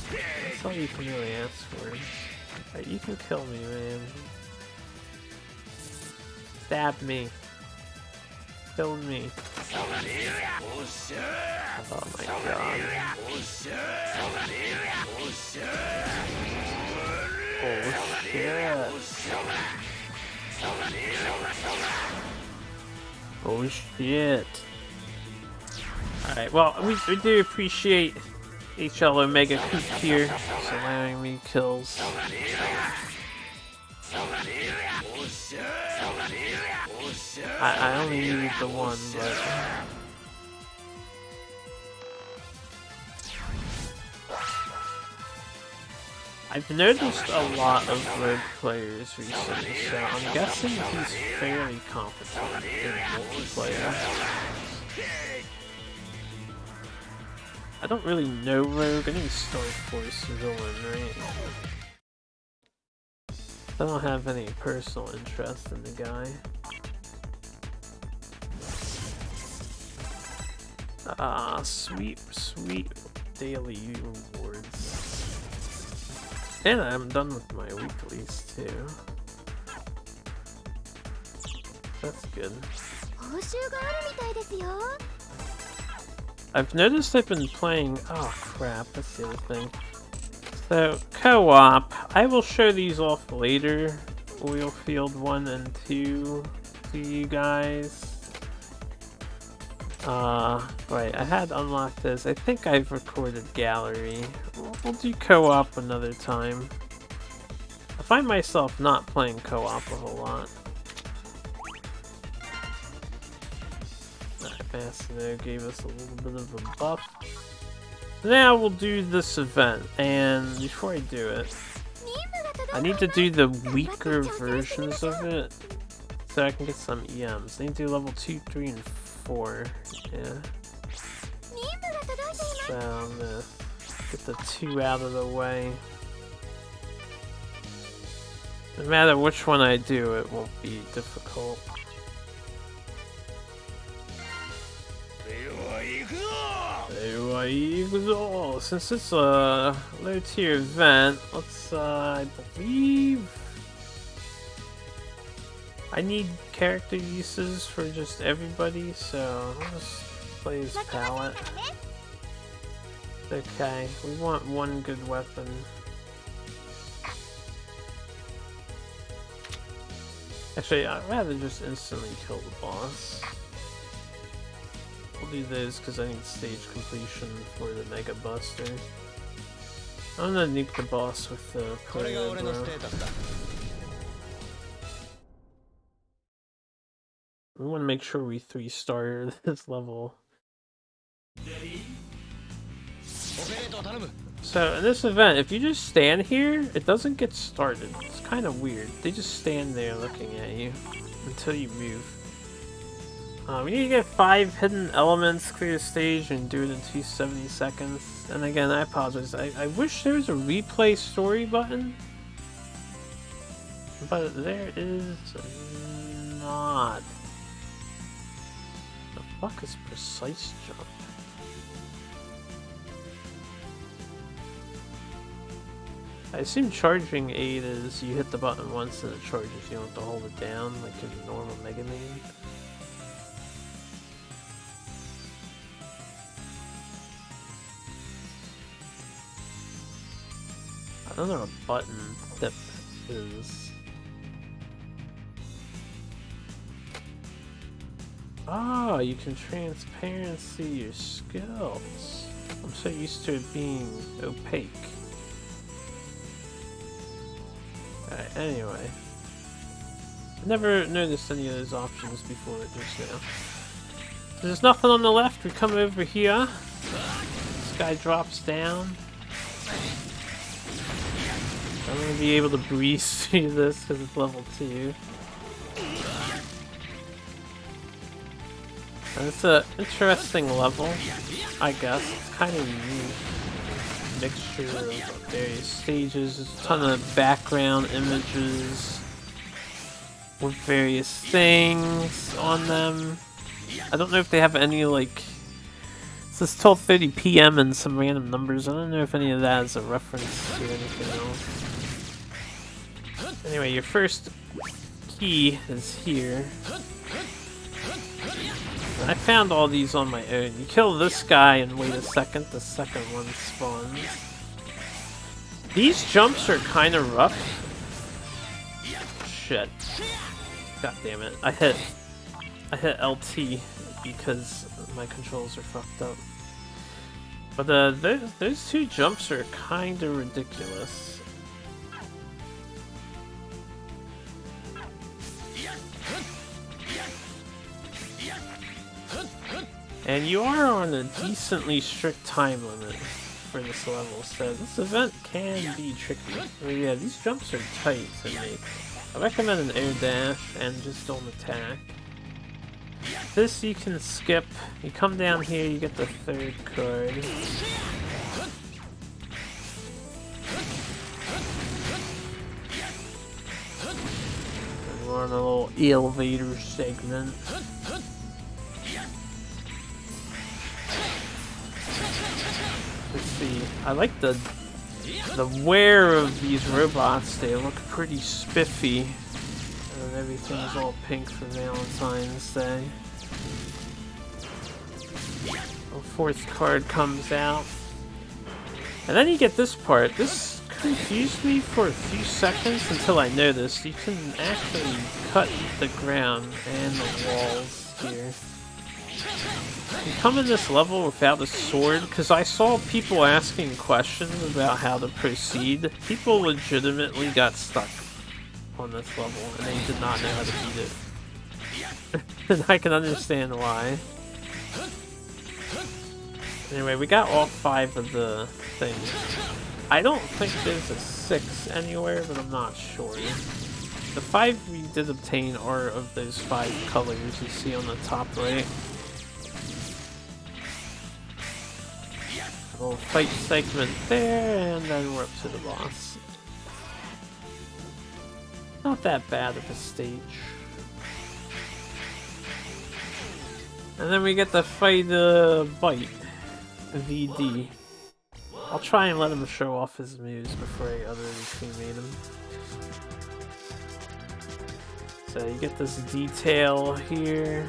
That's all you can really ask for. Right, you can kill me, man. Stab me. Kill me. Oh my god. Oh shit. Oh shit. Alright, well, we do appreciate HL Omega Coop here, just allowing me kills. I only needed the one, but... I've noticed a lot of Rogue players recently, so I'm guessing he's fairly competent in multiplayer. I don't really know Rogue. I think he's Star Force villain, right? I don't have any personal interest in the guy. Ah, sweet, sweet daily rewards. And I'm done with my weeklies too. That's good. I've noticed I've been playing... Oh crap, that's the other thing. So, co-op. I will show these off later. Oilfield 1 and 2 to you guys. Right, I had unlocked this. I think I've recorded gallery. We'll do co-op another time. I find myself not playing co-op a whole lot. Alright, Massimo gave us a little bit of a buff. Now we'll do this event, and before I do it, I need to do the weaker versions of it so I can get some EMs. I need to do level 2, 3, and 4. Yeah. So I'm gonna get the 2 out of the way. No matter which one I do, it won't be difficult. Since it's a low tier event, let's I believe I need character uses for just everybody, so I'll just play as palette. Okay, we want one good weapon. Actually, I'd rather just instantly kill the boss. We'll do this because I need stage completion for the Mega Buster. I'm gonna nuke the boss with the Player Bro. We want to make sure we 3-star this level. Ready? So in this event, if you just stand here, it doesn't get started. It's kind of weird. They just stand there looking at you until you move. We need to get 5 hidden elements, clear the stage, and do it in 270 seconds. And again, I apologize. I wish there was a replay story button, but there is not. The fuck is precise jump? I assume charging aid is you hit the button once and it charges. You don't have to hold it down like in normal Mega Man. I don't know what button tip is. Oh, you can transparency your skills. I'm so used to it being opaque. Alright, anyway. Never noticed any of those options before just now. There's nothing on the left, we come over here. This guy drops down. I'm gonna be able to breeze through this because it's level 2. And it's an interesting level, I guess. It's kind of unique. Mixture of various stages, there's a ton of background images with various things on them. I don't know if they have any, like, it says 12:30 PM and some random numbers. I don't know if any of that is a reference to anything else. Anyway, your first key is here. I found all these on my own. You kill this guy and wait a second, the second one spawns. These jumps are kind of rough. Shit. God damn it. I hit LT because my controls are fucked up. But those 2 jumps are kind of ridiculous. And you are on a decently strict time limit for this level, so this event can be tricky. But yeah, these jumps are tight to make. I recommend an air dash and just don't attack. This you can skip. You come down here, you get the 3rd card. And we're on a little elevator segment. Let's see. I like the wear of these robots. They look pretty spiffy. And everything's all pink for Valentine's Day. The 4th card comes out. And then you get this part. This confused me for a few seconds until I noticed you can actually cut the ground and the walls here. You come in this level without a sword, because I saw people asking questions about how to proceed. People legitimately got stuck on this level, and they did not know how to beat it. And I can understand why. Anyway, we got all 5 of the things. I don't think there's a 6 anywhere, but I'm not sure. The 5 we did obtain are of those 5 colors you see on the top right. A little fight segment there, and then we're up to the boss. Not that bad of a stage. And then we get to fight Bite, VD. I'll try and let him show off his moves before I utterly cremate him. So you get this detail here.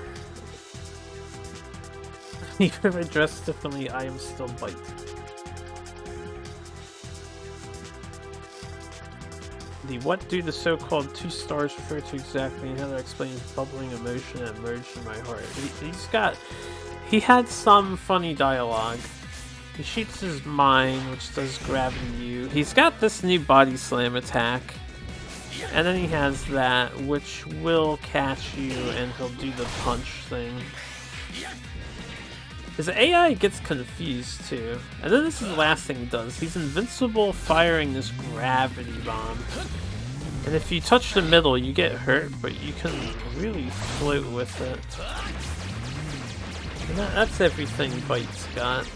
Even if I dress differently, I am still Bite. The what do the so-called 2 stars refer to exactly, and how to explain his bubbling emotion that emerged in my heart. He had some funny dialogue. He shoots his mine, which does gravity you. He's got this new body slam attack. And then he has that, which will catch you, and he'll do the punch thing. His AI gets confused too. And then this is the last thing he does. He's invincible firing this gravity bomb. And if you touch the middle, you get hurt, but you can really float with it. And that's everything Bite's got.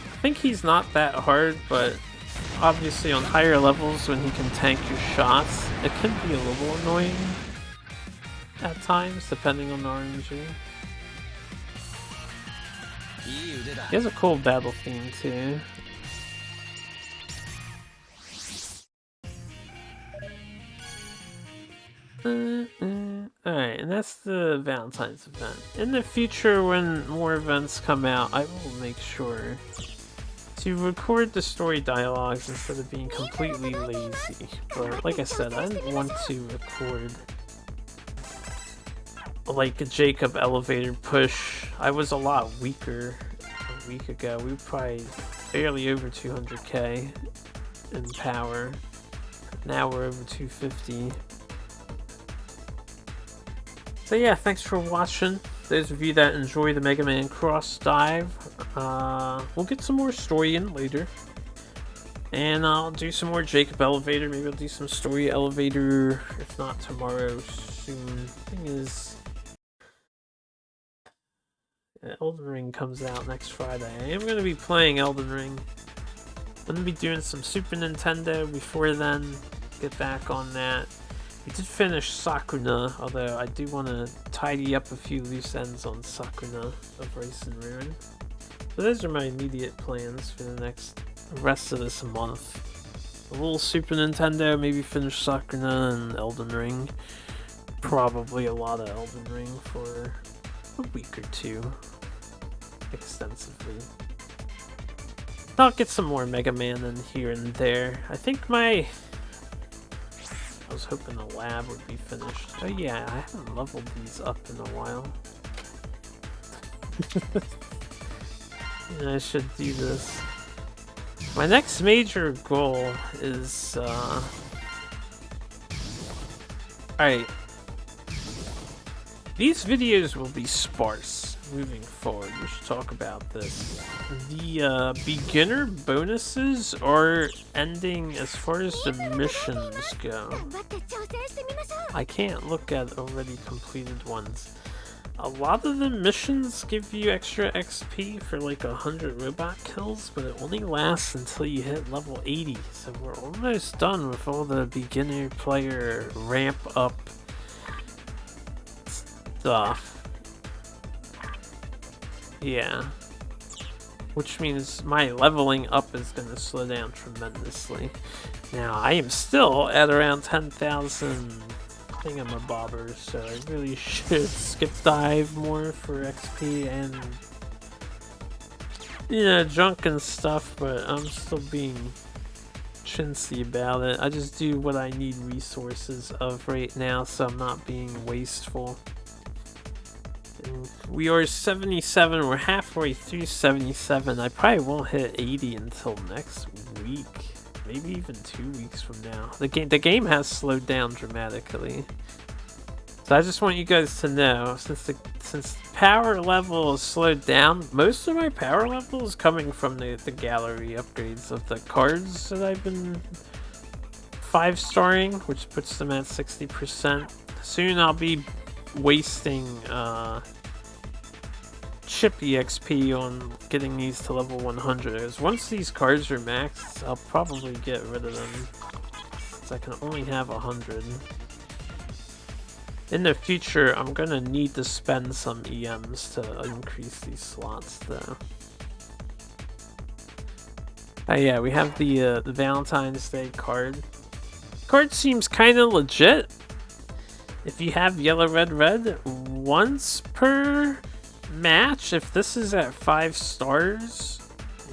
I think he's not that hard, but obviously on higher levels when he can tank your shots, it can be a little annoying at times, depending on the RNG. He has a cool battle theme too. Alright, and that's the Valentine's event. In the future, when more events come out, I will make sure to record the story dialogues instead of being completely lazy. But like I said, I didn't want to record like a Jakob elevator push. I was a lot weaker a week ago. We were probably barely over 200k in power. Now we're over 250. So yeah, thanks for watching. Those of you that enjoy the Mega Man Cross Dive, we'll get some more story in later. And I'll do some more Jakob Elevator. Maybe I'll do some story Elevator, if not tomorrow, soon. Thing is, Elden Ring comes out next Friday. I am going to be playing Elden Ring. I'm going to be doing some Super Nintendo before then. Get back on that. We did finish Sakuna, although I do want to tidy up a few loose ends on Sakuna of Rice and Ruin. So those are my immediate plans for the rest of this month. A little Super Nintendo, maybe finish Sakuna and Elden Ring. Probably a lot of Elden Ring for a week or two, extensively. I'll get some more Mega Man in here and there. I think I was hoping the lab would be finished. Oh yeah, I haven't leveled these up in a while. Yeah, I should do this. My next major goal is, alright. These videos will be sparse moving forward. We should talk about this. The beginner bonuses are ending as far as the missions go. I can't look at already completed ones. A lot of the missions give you extra XP for like 100 robot kills, but it only lasts until you hit level 80. So we're almost done with all the beginner player ramp up stuff. Yeah. Which means my leveling up is going to slow down tremendously. Now, I am still at around 10,000 thingamabobbers, so I really should skip dive more for XP and, you know, junk and stuff, but I'm still being chintzy about it. I just do what I need resources of right now, so I'm not being wasteful. And we are 77, we're halfway through 77. I probably won't hit 80 until next week. Maybe even 2 weeks from now. The game has slowed down dramatically. So I just want you guys to know, since power level is slowed down, most of my power level is coming from the gallery upgrades of the cards that I've been 5-starring, which puts them at 60%. Soon I'll be wasting chip EXP on getting these to level 100. Once these cards are maxed, I'll probably get rid of them, since I can only have 100. In the future, I'm gonna need to spend some EMs to increase these slots, though. Oh yeah, we have the Valentine's Day card. Card seems kind of legit. If you have yellow, red, red, once per match, if this is at 5 stars,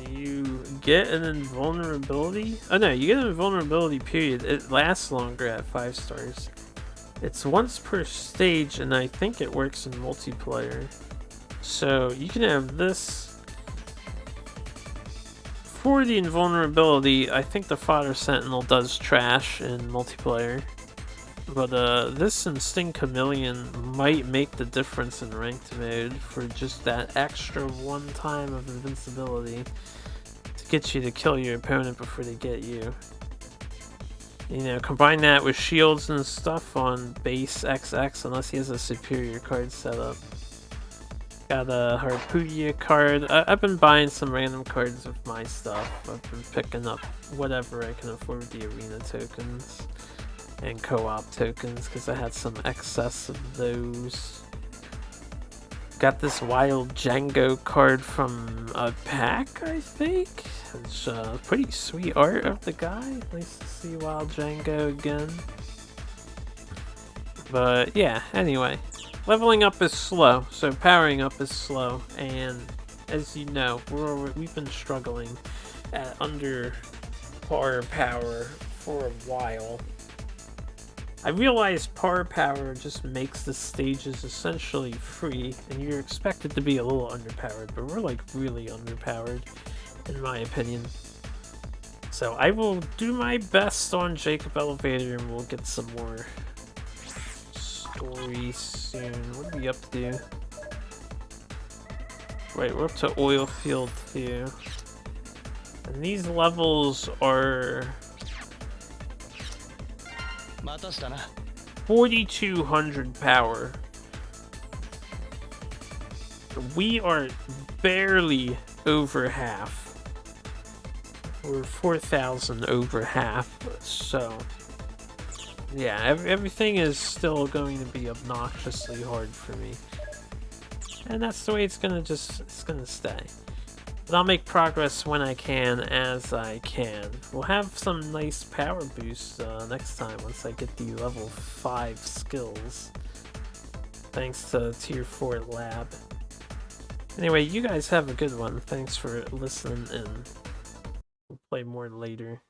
you get an invulnerability. Oh no, you get an invulnerability period. It lasts longer at 5 stars. It's once per stage, and I think it works in multiplayer. So you can have this for the invulnerability, I think the Fodder Sentinel does trash in multiplayer. But this and Sting Chameleon might make the difference in ranked mode for just that extra one time of invincibility to get you to kill your opponent before they get you. You know, combine that with shields and stuff on base XX, unless he has a superior card set up. Got a Harpudia card. I've been buying some random cards with my stuff. I've been picking up whatever I can afford with the arena tokens and co-op tokens because I had some excess of those. Got this Wild Django card from a pack, I think. It's pretty sweet art of the guy. Nice to see Wild Django again. But yeah, anyway. Leveling up is slow, so powering up is slow, and as you know, we've been struggling at under par power for a while. I realize par power just makes the stages essentially free, and you're expected to be a little underpowered, but we're like really underpowered, in my opinion. So I will do my best on Jacob Elevator, and we'll get some more story soon. What are we up to? Right, we're up to Oil Field 2. And these levels are 4,200 power. We are barely over half. We're 4,000 over half, so yeah, everything is still going to be obnoxiously hard for me. And that's the way it's gonna stay. But I'll make progress when I can, as I can. We'll have some nice power boosts next time once I get the level 5 skills. Thanks to Tier 4 Lab. Anyway, you guys have a good one. Thanks for listening in. We'll play more later.